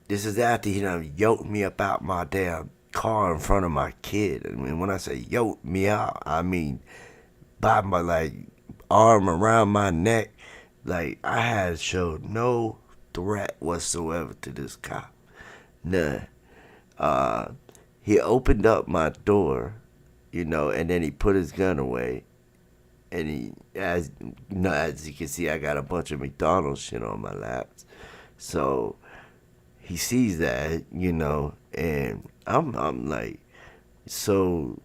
S1: This is after he done yoked me up out my damn car in front of my kid. I mean, when I say yoked me out, I mean by my like arm around my neck. Like I had showed no threat whatsoever to this cop. None. He opened up my door, and then he put his gun away. And as you can see, I got a bunch of McDonald's shit on my laps. So he sees that, and I'm like, so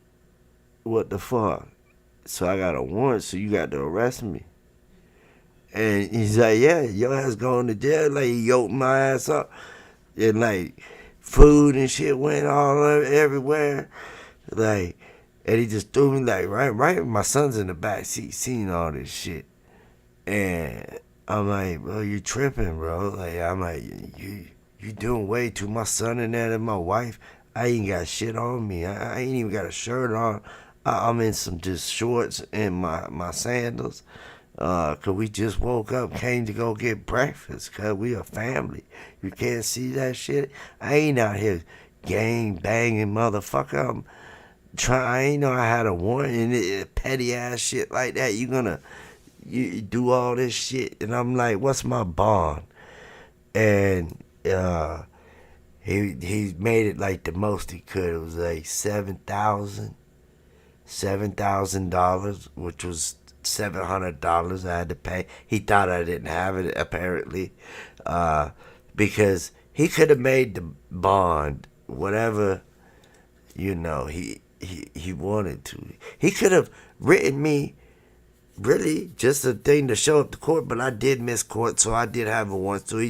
S1: what the fuck? So I got a warrant, so you got to arrest me. And he's like, yeah, your ass going to jail. Like, he yoked my ass up. And, like, food and shit went all everywhere. Like, and he just threw me, like, right. My son's in the back seat seeing all this shit. And I'm like, bro, you tripping, bro. Like, I'm like, you doing way too. My son in there and my wife, I ain't got shit on me. I ain't even got a shirt on. I'm in some just shorts and my sandals. Cause we just woke up, came to go get breakfast. Cause we a family. You can't see that shit. I ain't out here gang banging, motherfucker. I ain't know I had a warrant and petty ass shit like that. You do all this shit, and I'm like, what's my bond? And He made it like the most he could. It was like $7,000, which was $700 I had to pay. He thought I didn't have it apparently, uh, because he could have made the bond whatever he wanted to. He could have written me really just a thing to show up to court, but I did miss court, so I did have a warrant. So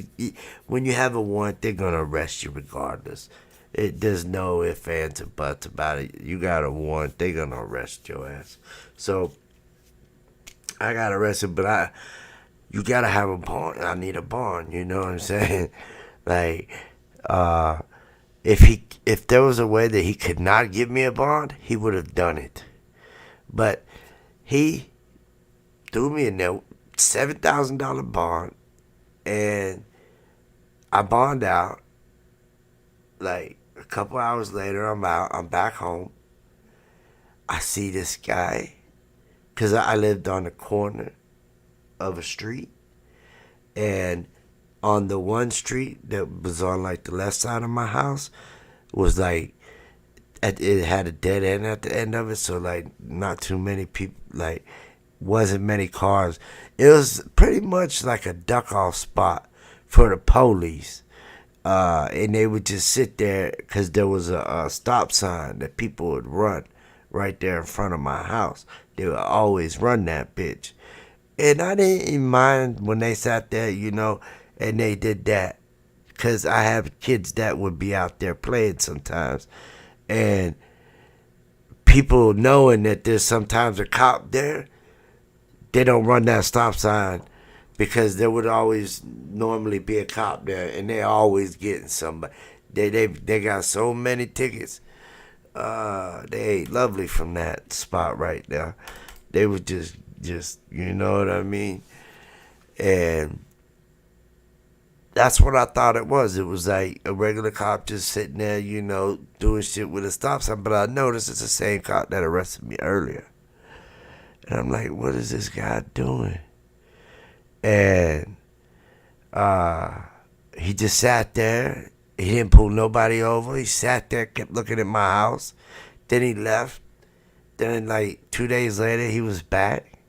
S1: when you have a warrant, they're gonna arrest you regardless. There's no ifs, ands, or buts about it. You got a warrant, they're gonna arrest your ass. So I got arrested, but you gotta have a bond. I need a bond. You know what I'm saying? Like, if there was a way that he could not give me a bond, he would have done it. But he threw me a note, $7,000 bond, and I bond out. Like a couple hours later, I'm out. I'm back home. I see this guy, cause I lived on the corner of a street, and on the one street that was on like the left side of my house was like it had a dead end at the end of it, so like not too many people, like wasn't many cars. It was pretty much like a duck off spot for the police, and they would just sit there because there was a stop sign that people would run right there in front of my house. They would always run that bitch, and I didn't even mind when they sat there, and they did that, because I have kids that would be out there playing sometimes, and people knowing that there's sometimes a cop there, they don't run that stop sign, because there would always normally be a cop there, and they always getting somebody. They got so many tickets. They ate lovely from that spot right there. They were just you know what I mean, and that's what I thought it was. It was like a regular cop just sitting there, doing shit with a stop sign. But I noticed it's the same cop that arrested me earlier. And I'm like, what is this guy doing? And he just sat there. He didn't pull nobody over. He sat there, kept looking at my house. Then he left. Then like 2 days later, he was back.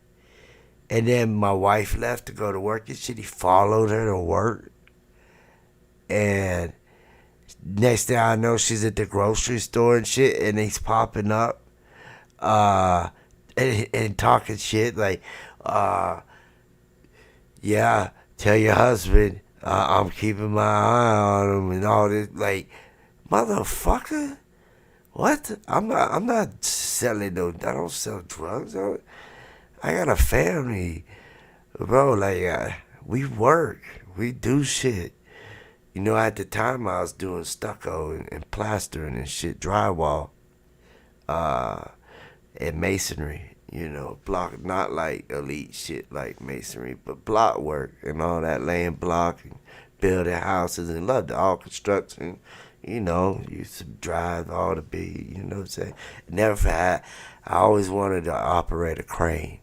S1: And then my wife left to go to work and shit. He followed her to work. And next thing I know, she's at the grocery store and shit, and he's popping up, and talking shit like, yeah, tell your husband I'm keeping my eye on him and all this. Like, motherfucker, what? I'm not selling no. I don't sell drugs. I got a family, bro. Like, we work, we do shit. At the time I was doing stucco and plastering and shit, drywall, and masonry, block, not like elite shit like masonry, but block work and all that, laying block and building houses, and loved all construction, used to drive all the big, you know what I'm saying? Never had, I always wanted to operate a crane,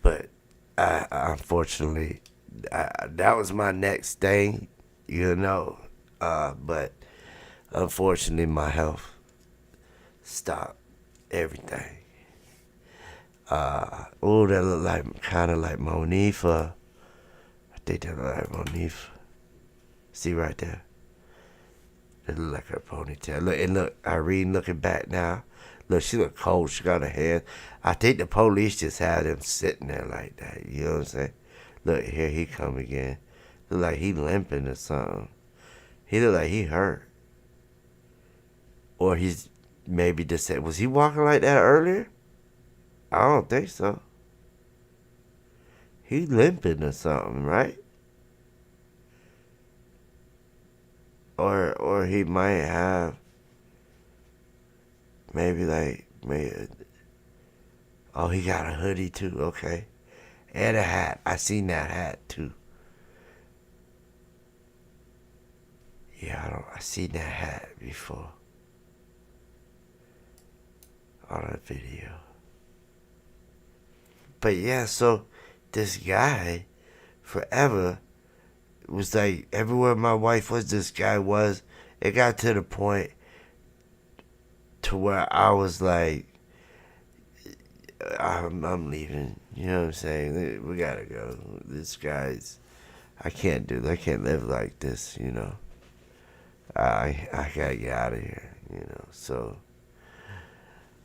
S1: but I unfortunately, that was my next thing. But unfortunately my health stopped everything. That look like, kind of like Monifa. I think that look like Monifa. See right there? It look like her ponytail. Look, Irene looking back now. Look, she look cold. She got her hair. I think the police just had him sitting there like that. You know what I'm saying? Look, here he come again. Look like he limping or something. He look like he hurt. Or he's maybe just said, was he walking like that earlier? I don't think so. He limping or something, right? Or he might have maybe oh, he got a hoodie too, okay. And a hat. I seen that hat too. Yeah, I seen that hat before on a video. But yeah, so this guy forever was like, everywhere my wife was, this guy was, it got to the point to where I was like, I'm leaving. You know what I'm saying? We gotta go. This guy's, I can't do that. I can't live like this, you know. I gotta get out of here, you know. So,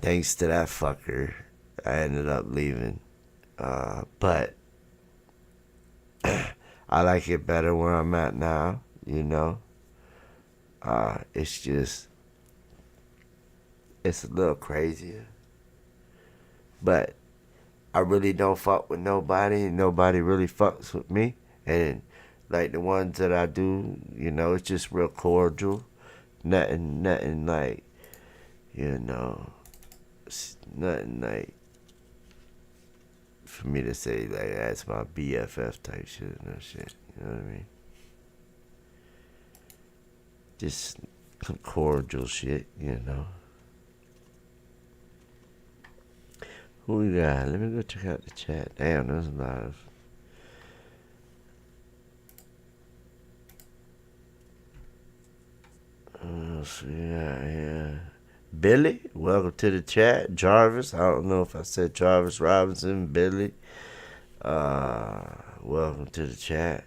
S1: thanks to that fucker, I ended up leaving. But I like it better where I'm at now, you know. It's just, it's a little crazier. But I really don't fuck with nobody, and nobody really fucks with me. And like the ones that I do, you know, it's just real cordial. Nothing like, you know, it's nothing like for me to say like that's my BFF type shit. No shit, you know what I mean? Just cordial shit, you know. Who we got? Let me go check out the chat. Damn, there's a lot of. What else we got here? Billy, welcome to the chat. Jarvis, I don't know if I said Jarvis Robinson. Billy, welcome to the chat.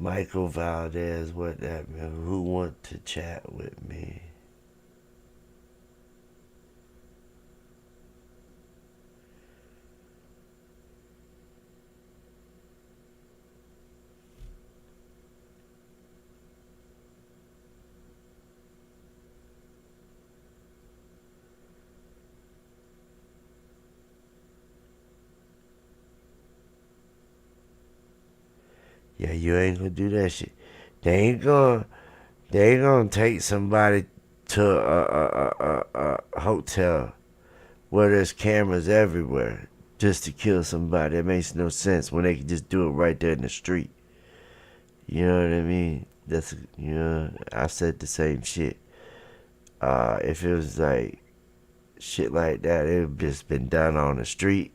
S1: Michael Valdez, what that mean? Who want to chat with me? Yeah, you ain't gonna do that shit. They ain't gonna take somebody to a hotel where there's cameras everywhere just to kill somebody. It makes no sense when they can just do it right there in the street. You know what I mean? That's, you know, I said the same shit. If it was like shit like that, it would just been done on the street,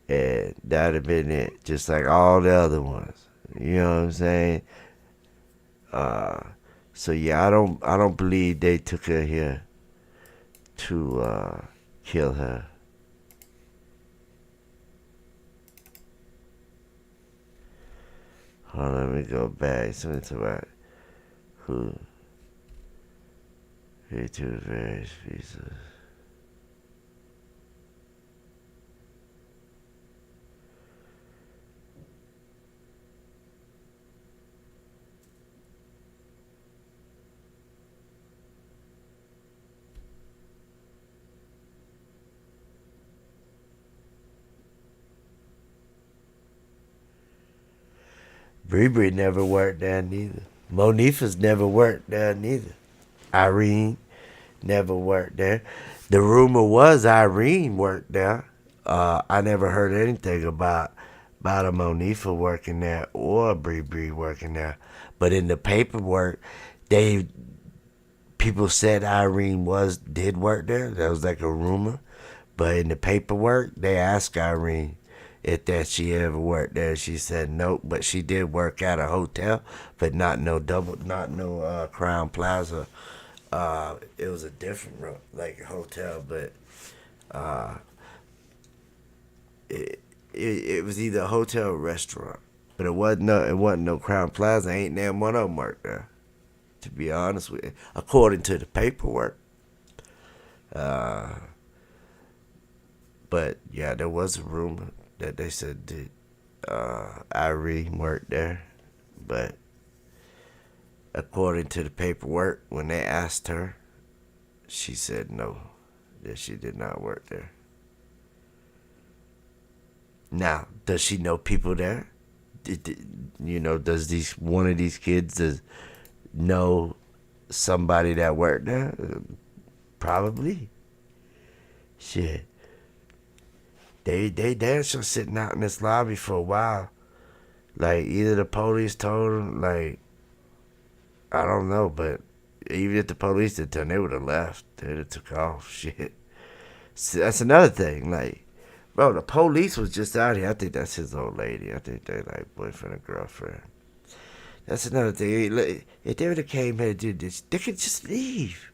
S1: and that'd have been it, just like all the other ones. You know what I'm saying? So yeah, I don't believe they took her here to kill her. Hold on, let me go back. Something about who to various visas. Bree never worked there neither. Monifa's never worked there neither. Irene never worked there. The rumor was Irene worked there. I never heard anything about a Monifa working there or Bree working there. But in the paperwork, they people said Irene did work there. That was like a rumor. But in the paperwork, they asked Irene if that she ever worked there. She said nope, but she did work at a hotel, but not no Crown Plaza. It was a different like hotel, but it was either a hotel or restaurant. But it wasn't no Crown Plaza. Ain't damn one of them worked there. To be honest with you, according to the paperwork. But yeah, there was a rumor that they said that Irene worked there, but according to the paperwork, when they asked her, she said no, that she did not work there. Now, does she know people there? You know, does one of these kids know somebody that worked there? Probably. Shit. They just sitting out in this lobby for a while. Like, either the police told them, like, I don't know, but even if the police did tell them, they would have left. They would have took off. Shit. See, that's another thing. Like, bro, the police was just out here. I think that's his old lady. I think they like boyfriend and girlfriend. That's another thing. If they would have came here to do this, they could just leave.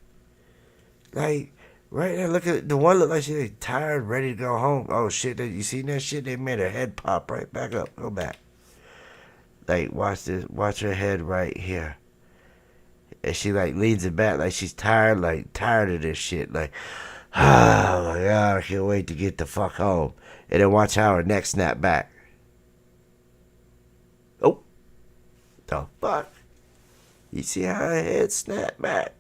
S1: Like, right there, look at the one look like she's tired, ready to go home. Oh shit, you seen that shit? They made her head pop right back up. Go back. Like, watch this. Watch her head right here. And she like leans it back like she's tired, of this shit. Like, oh my god, I can't wait to get the fuck home. And then watch how her neck snap back. Oh, the fuck? You see how her head snap back?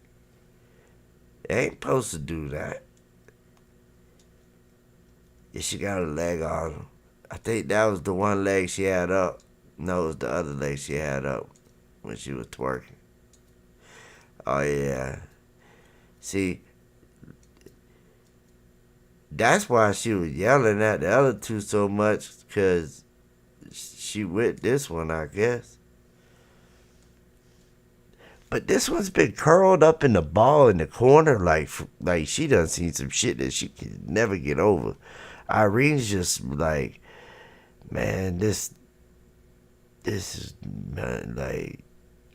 S1: They ain't supposed to do that. Yeah, she got her leg on her. I think that was the one leg she had up. No, it was the other leg she had up when she was twerking. Oh yeah. See, that's why she was yelling at the other two so much, because she with this one, I guess. But this one's been curled up in the ball in the corner, like she done seen some shit that she can never get over. Irene's just like, man, this is, man, like,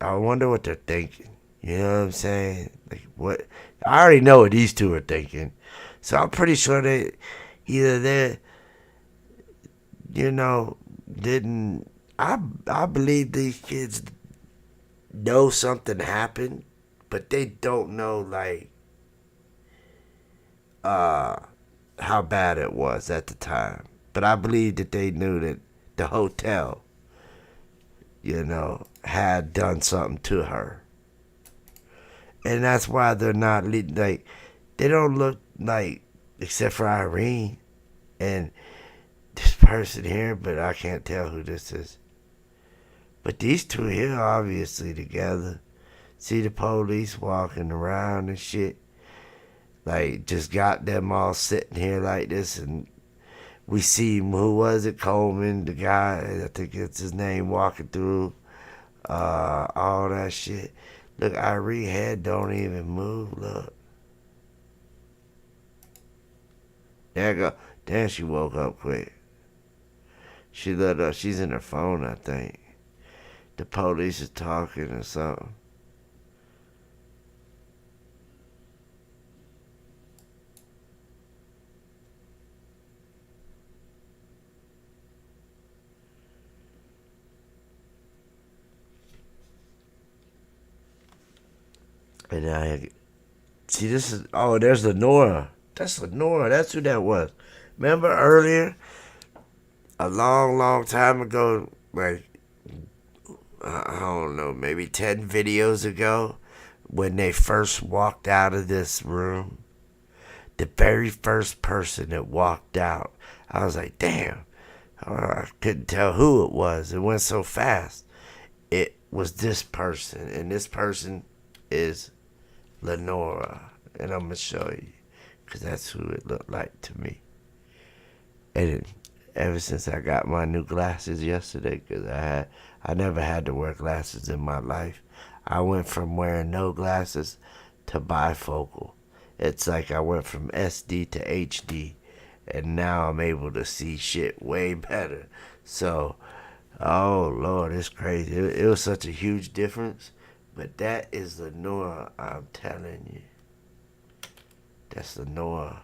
S1: I wonder what they're thinking. You know what I'm saying? Like, what? I already know what these two are thinking. So I'm pretty sure either they, didn't. I believe these kids know something happened, but they don't know, like, how bad it was at the time. But I believe that they knew that the hotel, had done something to her. And that's why they're not, like, they don't look like, except for Irene and this person here, but I can't tell who this is. But these two here are obviously together. See the police walking around and shit. Like, just got them all sitting here like this, and we see, who was it, Coleman, the guy, I think it's his name, walking through, all that shit. Look, Irene head don't even move, look. There you go. Damn, she woke up quick. She looked up, she's in her phone, I think. The police is talking or something. And I see, this is, oh, there's Lenora. That's Lenora. That's who that was. Remember earlier, a long, long time ago, like, I don't know, maybe 10 videos ago, when they first walked out of this room, the very first person that walked out, I was like, damn, I couldn't tell who it was. It went so fast. It was this person, and this person is Lenora, and I'm gonna show you, because that's who it looked like to me. And ever since I got my new glasses yesterday, because I never had to wear glasses in my life. I went from wearing no glasses to bifocal. It's like I went from SD to HD, and now I'm able to see shit way better. So, oh Lord, it's crazy. It was such a huge difference. But that is Lenora, I'm telling you. That's Lenora.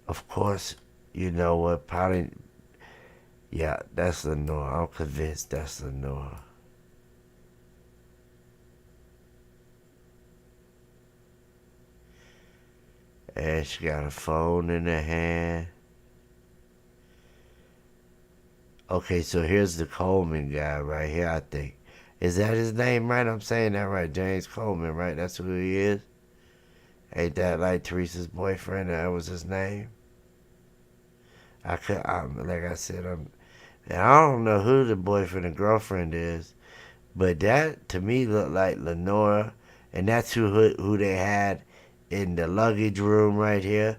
S1: Of course, you know what, probably, yeah, that's Lenora. I'm convinced that's Lenora. And she got a phone in her hand. Okay, so here's the Coleman guy right here, I think. Is that his name, right? I'm saying that right. James Coleman, right? That's who he is? Ain't that like Teresa's boyfriend? That was his name? Like I said, and I don't know who the boyfriend and girlfriend is, but that to me looked like Lenora, and that's who they had in the luggage room right here.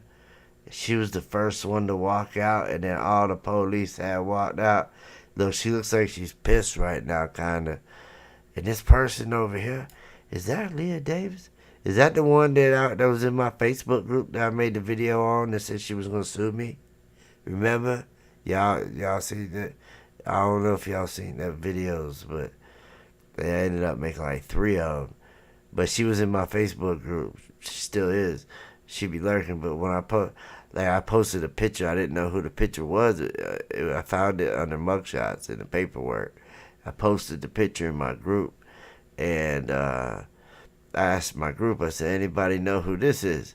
S1: She was the first one to walk out, and then all the police had walked out. Look, she looks like she's pissed right now, kind of. And this person over here, is that Leah Davis? Is that the one that was in my Facebook group that I made the video on that said she was gonna sue me? Remember? Y'all see that? I don't know if y'all seen that videos, but they ended up making like 3 of them. But she was in my Facebook group. She still is. She be lurking. But when I posted a picture, I didn't know who the picture was. I found it under mugshots in the paperwork. I posted the picture in my group, and I asked my group. I said, "Anybody know who this is?"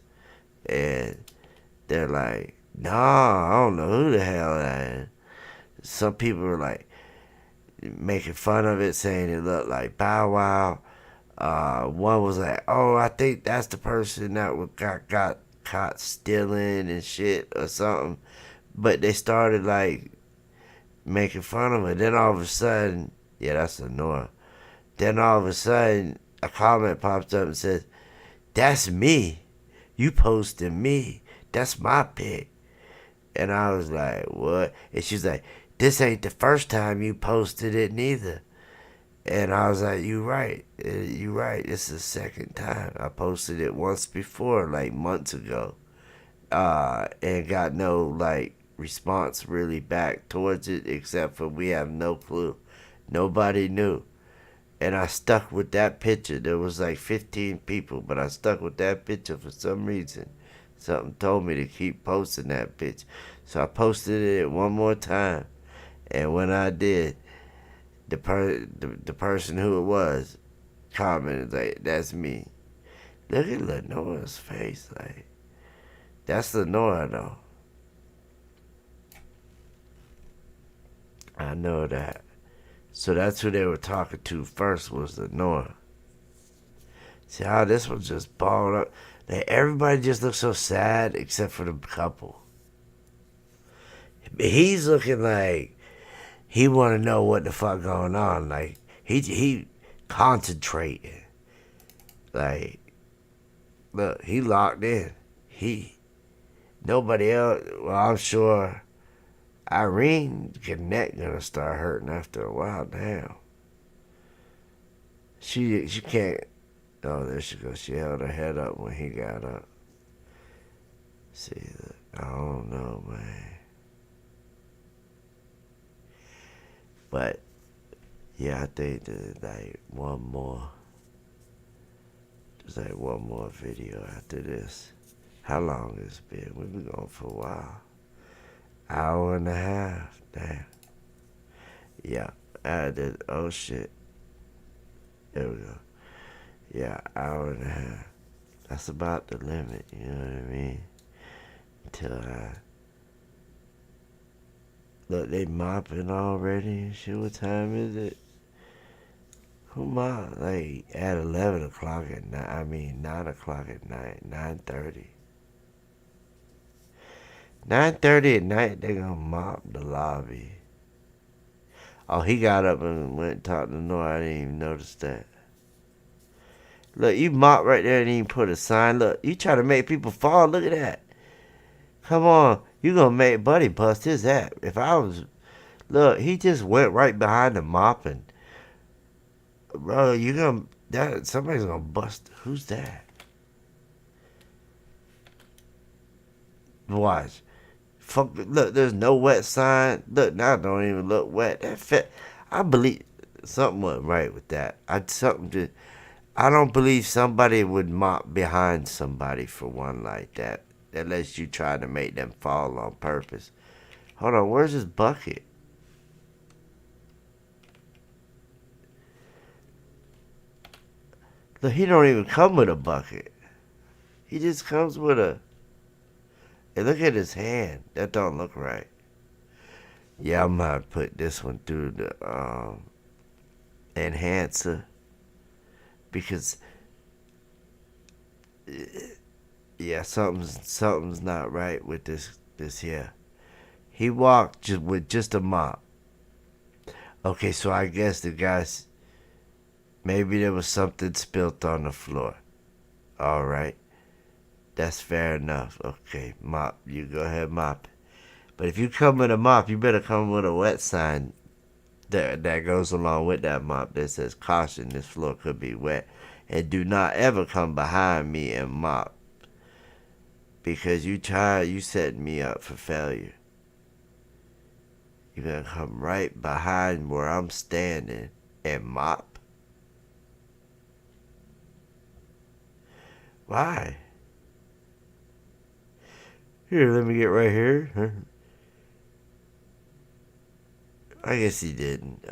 S1: And they're like, "No, I don't know who the hell that is." Some people were like making fun of it, saying it looked like Bow Wow. One was like, "Oh, I think that's the person that got caught stealing and shit or something." But they started like making fun of her. Then all of a sudden, yeah, that's Lenora. Then all of a sudden, a comment pops up and says, "That's me. You posted me. That's my pic." And I was like, "What?" And she's like, "This ain't the first time you posted it neither." And I was like, "You right. You right. It's the second time. I posted it once before, like months ago. And got no like response really back towards it, except for we have no clue. Nobody knew." And I stuck with that picture. There was like 15 people, but I stuck with that picture for some reason. Something told me to keep posting that picture. So I posted it one more time. And when I did, the person who it was commented like, "That's me." Look at Lenora's face. Like, that's Lenora though. I know that. So that's who they were talking to first, was Lenora. See how this one just balled up? Like, everybody just looks so sad except for the couple. He's looking like he want to know what the fuck going on. Like, he concentrating. Like, look, he locked in. Nobody else. Well, I'm sure Irene's neck gonna start hurting after a while. Damn. She can't. Oh, there she goes. She held her head up when he got up. See, I don't know, man. But yeah, I think there's like one more. There's like one more video after this. How long has it been? We've been going for a while. Hour and a half. Damn. Yeah. Oh shit. There we go. Yeah, hour and a half. That's about the limit, you know what I mean? Until look, they mopping already and shit. What time is it? Who mop? Like at 11 o'clock at night. I mean 9 o'clock at night. 9:30. 9:30 at night, they gonna mop the lobby. Oh, he got up and went and talked to Nora. I didn't even notice that. Look, you mop right there and even put a sign. Look, you try to make people fall. Look at that. Come on. You gonna make Buddy bust his ass. If I was... Look, he just went right behind the mopping. Bro, you gonna... somebody's gonna bust... Who's that? Watch. Fuck, look, there's no wet sign. Look, now it don't even look wet. I believe something wasn't right with that. I don't believe somebody would mop behind somebody for one like that, unless you try to make them fall on purpose. Hold on, where's his bucket? Look, he don't even come with a bucket. He just comes with a... Hey, look at his hand. That don't look right. Yeah, I might put this one through the enhancer. Because, yeah, something's not right with this here. He walked with just a mop. Okay, so I guess the guys, maybe there was something spilt on the floor. All right. That's fair enough. Okay, mop. You go ahead, mop. But if you come with a mop, you better come with a wet sign that goes along with that mop that says caution, this floor could be wet. And do not ever come behind me and mop. Because you setting me up for failure. You're gonna come right behind where I'm standing and mop? Why? Here, let me get right here. I guess he didn't.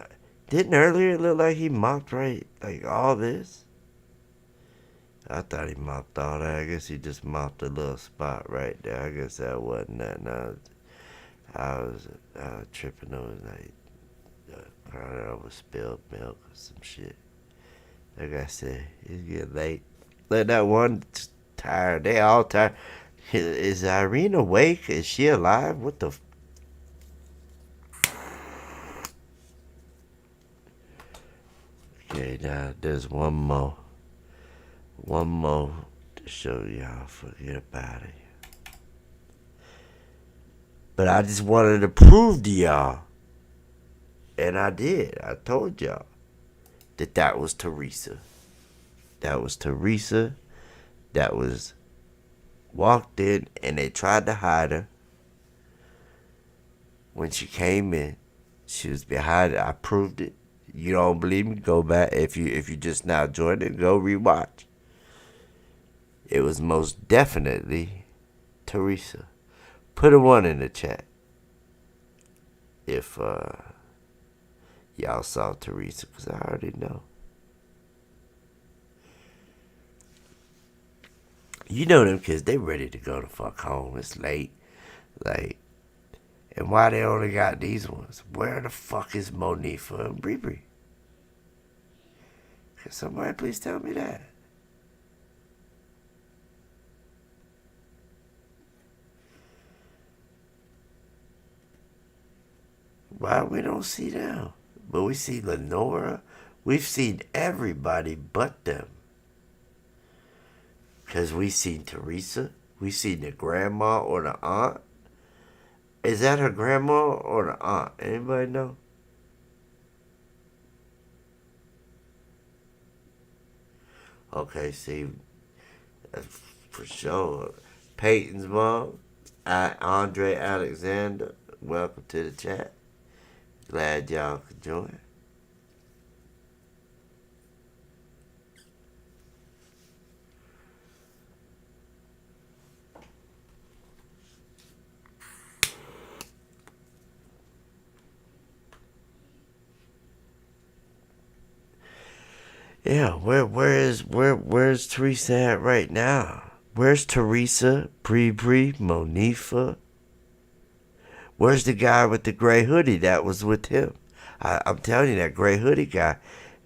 S1: Didn't earlier it look like he mopped right, like all this? I thought he mopped all that. I guess he just mopped a little spot right there. I guess that wasn't that. No, I was tripping over like crying over spilled milk or some shit. Like I said, it's getting late. Let that one tired. They all tired. Is Irene awake? Is she alive? What the? Okay, now there's one more. One more to show y'all. Forget about it. But I just wanted to prove to y'all. And I did. I told y'all that was Teresa. That was Teresa. That was walked in and they tried to hide her. When she came in, she was behind it. I proved it. You don't believe me? Go back. If you just now joined it, go rewatch. It was most definitely Teresa. Put a 1 in the chat if y'all saw Teresa, because I already know. You know them kids, they ready to go the fuck home. It's late. Like, and why they only got these ones? Where the fuck is Monifa and Bree? Can somebody please tell me that? Why we don't see them? But we see Lenora. We've seen everybody but them. Because we seen Teresa. We seen the grandma or the aunt. Is that her grandma or the aunt? Anybody know? Okay, see, for sure. Peyton's mom, Andre Alexander, welcome to the chat. Glad y'all could join. Yeah, where's Teresa at right now? Where's Teresa, Bree, Monifa? Where's the guy with the gray hoodie that was with him? I'm telling you, that gray hoodie guy,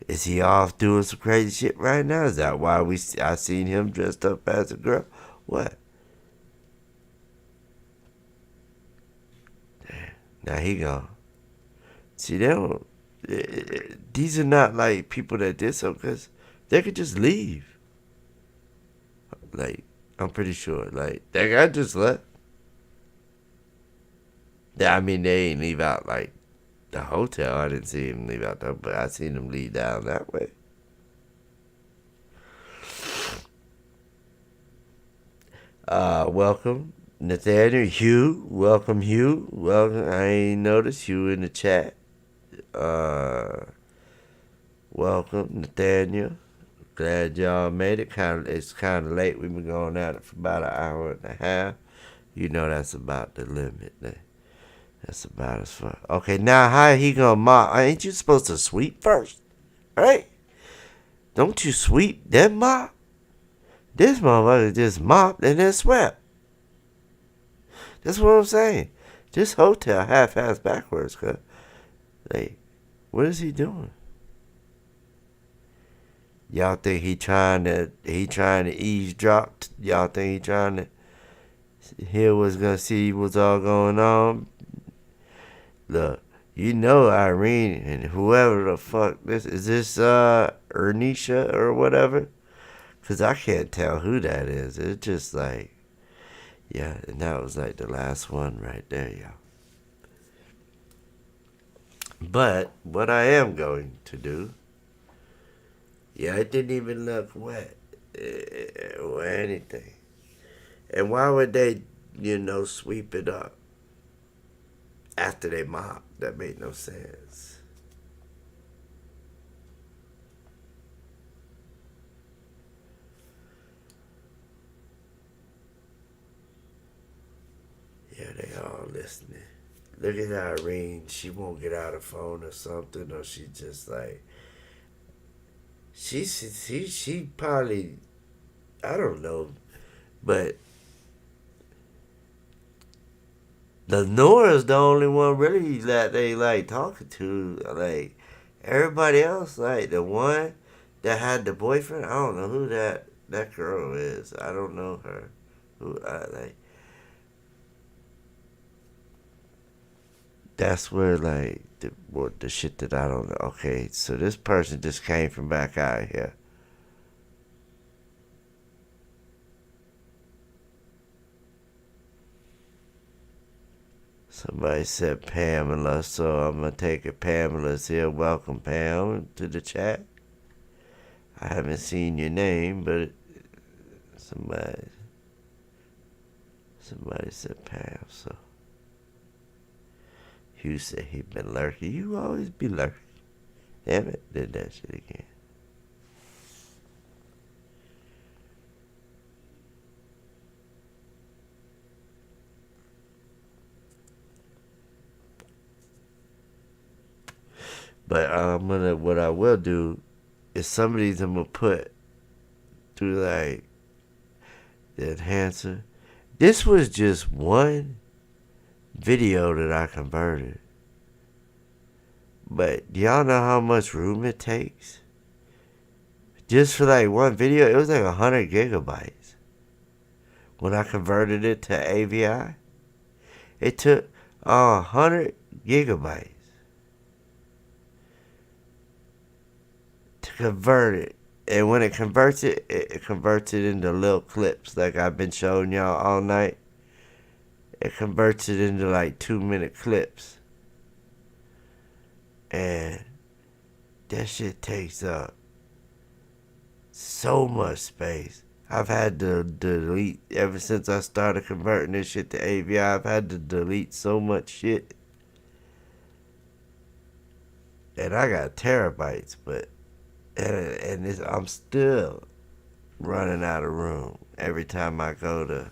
S1: is he off doing some crazy shit right now? Is that why I seen him dressed up as a girl? What? Now he gone. See, they don't. These are not like people that did something, because they could just leave. Like, I'm pretty sure. Like, that guy just left. I mean, they ain't leave out like the hotel. I didn't see him leave out there, but I seen him leave down that way. Welcome, Nathaniel. Hugh, welcome, Hugh. Welcome. I ain't noticed you in the chat. Welcome, Nathaniel. Glad y'all made it. It's kind of late. We've been going at it for about an hour and a half. You know that's about the limit. That's about as far. Okay, now how he gonna mop? Ain't you supposed to sweep first? Right? Don't you sweep then mop? This motherfucker just mopped and then swept. That's what I'm saying. This hotel half-ass backwards, cuz. Like, what is he doing? Y'all think he trying to eavesdrop? Y'all think he trying to hear what's gonna see what's all going on? Look, you know Irene and whoever the fuck this is, Ernisha or whatever, Because I can't tell who that is. It's just like, yeah, and that was like the last one right there, y'all. But what I am going to do, yeah, it didn't even look wet or anything. And why would they, sweep it up after they mop? That made no sense. Yeah, they all listening. Look at Irene. She won't get out of phone or something, or she just like she probably, I don't know, but the Nora's the only one really that they like talking to. Like everybody else, like the one that had the boyfriend. I don't know who that girl is. I don't know her. Who I like. That's where like the shit that I don't know. Okay, so this person just came from back out here. Somebody said Pamela, so I'm gonna take it. Pamela's here. Welcome, Pam, to the chat. I haven't seen your name, but somebody said Pam. So Hugh said he been lurking. You always be lurking. Damn it, did that shit again. But what I will do is some of these I'm gonna put through like the enhancer. This was just one video that I converted. But do y'all know how much room it takes? Just for like one video, it was like 100 gigabytes. When I converted it to AVI, it took 100 gigabytes to convert it. And when it converts it, it converts it into little clips like I've been showing y'all all night. It converts it into like 2-minute clips. And that shit takes up so much space. I've had to delete, ever since I started converting this shit to AVI, I've had to delete so much shit. And I got terabytes, but I'm still running out of room every time I go to.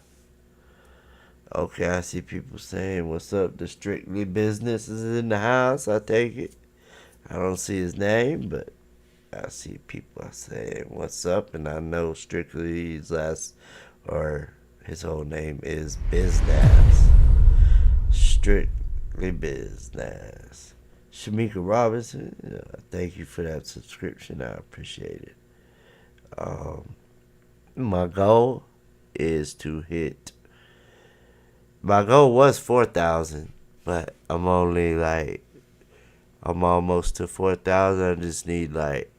S1: Okay, I see people saying, "What's up?" The Strictly Business is in the house. I take it. I don't see his name, but I see people saying, "What's up?" And I know Strictly's his whole name is Biznaz. Strictly Biznaz. Shamika Robinson, thank you for that subscription. I appreciate it. My goal is to hit. My goal was 4,000, but I'm almost to 4,000. I just need like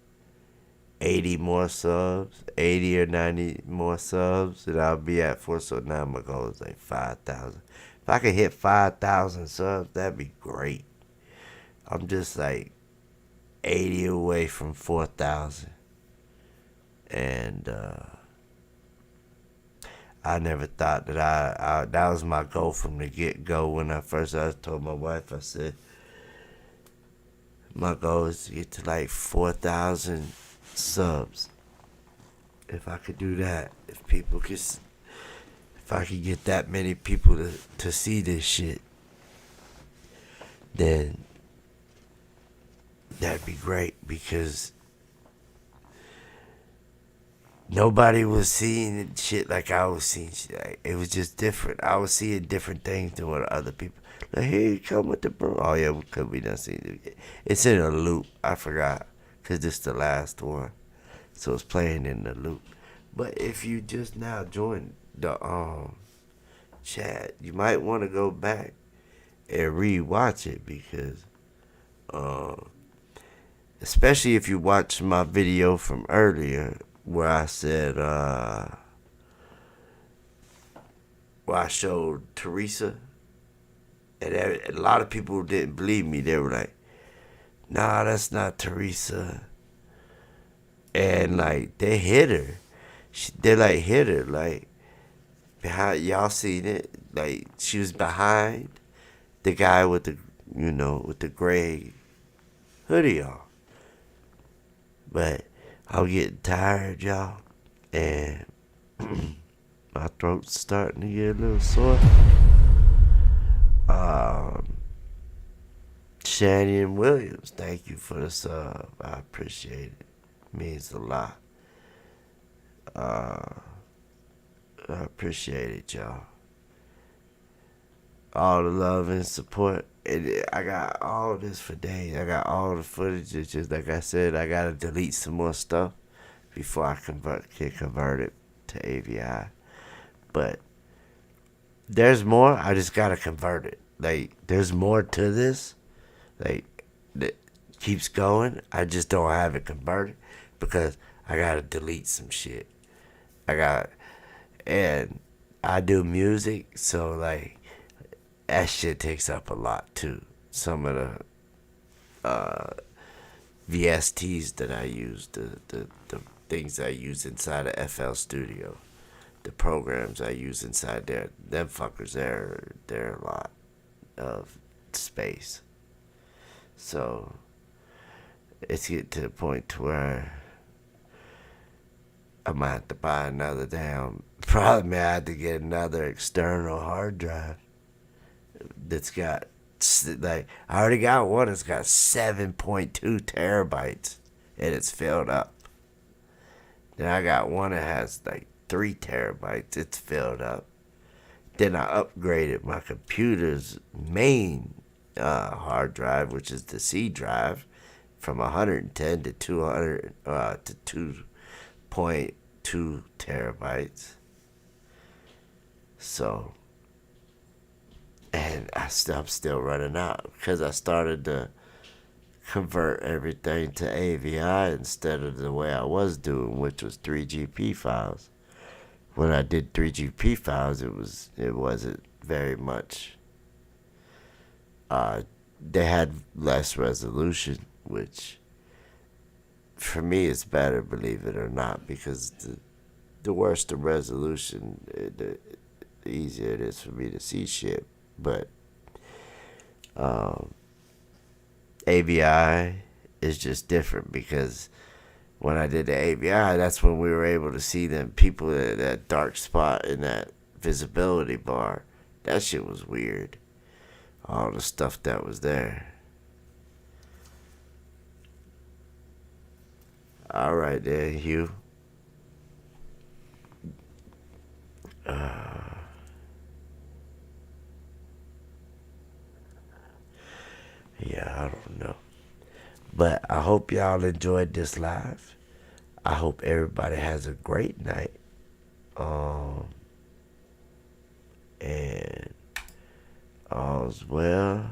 S1: 80 more subs, 80 or 90 more subs, and I'll be at 4. So now my goal is like 5,000. If I could hit 5,000 subs, that'd be great. I'm just like 80 away from 4,000. And I never thought that that was my goal from the get-go. When I told my wife, I said, my goal is to get to like 4,000 subs. If I could do that, if I could get that many people to see this shit, then that'd be great, because nobody was seeing shit like I was seeing shit. Like, it was just different. I was seeing different things than what other people. Like, here you come with the broom. Oh yeah, because we done seen it. It's in a loop. I forgot, because this is the last one, so it's playing in the loop. But if you just now joined the chat, you might want to go back and re-watch it, because especially if you watch my video from earlier, where I said, where I showed Teresa, and a lot of people didn't believe me. They were like, "Nah, that's not Teresa," and like they hit her. They like hit her like behind. Y'all seen it? Like she was behind the guy with the with the gray hoodie on. But I'm getting tired, y'all, and my throat's starting to get a little sore. Um, Shannon Williams, thank you for the sub. I appreciate it. Means a lot. Uh, I appreciate it, y'all. All the love and support. And I got all this for days. I got all the footage. It's just like I said, I gotta delete some more stuff before I can convert it to AVI. But there's more. I just gotta convert it. Like there's more to this. Like that keeps going. I just don't have it converted because I gotta delete some shit. And I do music, so like that shit takes up a lot too. Some of the VSTs that I use, the things I use inside of FL Studio, the programs I use inside there, them fuckers, they're a lot of space. So it's getting to the point to where I might have to buy another probably may have to get another external hard drive that's got, like, I already got one that's got 7.2 terabytes and it's filled up. Then I got one that has like 3 terabytes, it's filled up. Then I upgraded my computer's main hard drive, which is the C drive, from 110 to 200 to 2.2 terabytes. So, and I'm still running out because I started to convert everything to AVI instead of the way I was doing, which was 3GP files. When I did 3GP files, it wasn't very much. They had less resolution, which for me is better, believe it or not, because the worse the resolution, the easier it is for me to see shit. But AVI is just different because when I did the AVI, that's when we were able to see them people at that dark spot in that visibility bar. That shit was weird. All the stuff that was there. All right, there, Hugh. Yeah, I don't know. But I hope y'all enjoyed this live. I hope everybody has a great night. And all's well.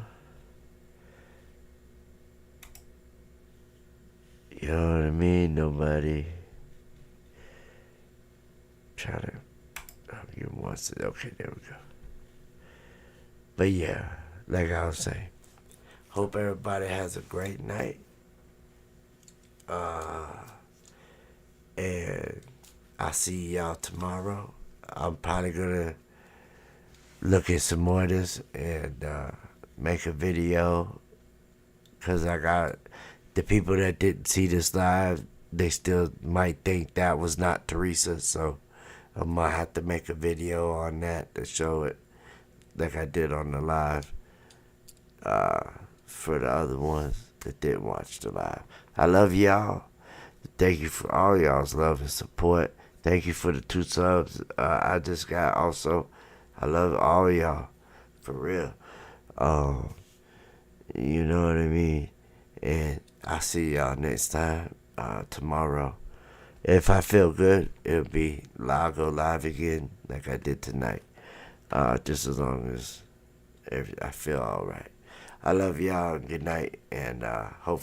S1: You know what I mean? Nobody trying to. You wants it. Okay, there we go. But yeah, like I was saying, hope everybody has a great night. And I'll see y'all tomorrow. I'm probably gonna look at some more of this and make a video, because I got the people that didn't see this live, they still might think that was not Teresa, so I might have to make a video on that to show it like I did on the live, for the other ones that didn't watch the live. I love y'all. Thank you for all y'all's love and support. Thank you for the 2 subs I just got also. I love all y'all, for real. You know what I mean? And I'll see y'all next time, tomorrow. If I feel good, I'll go live again like I did tonight. Just as long as I feel alright. I love y'all. Good night, and hopefully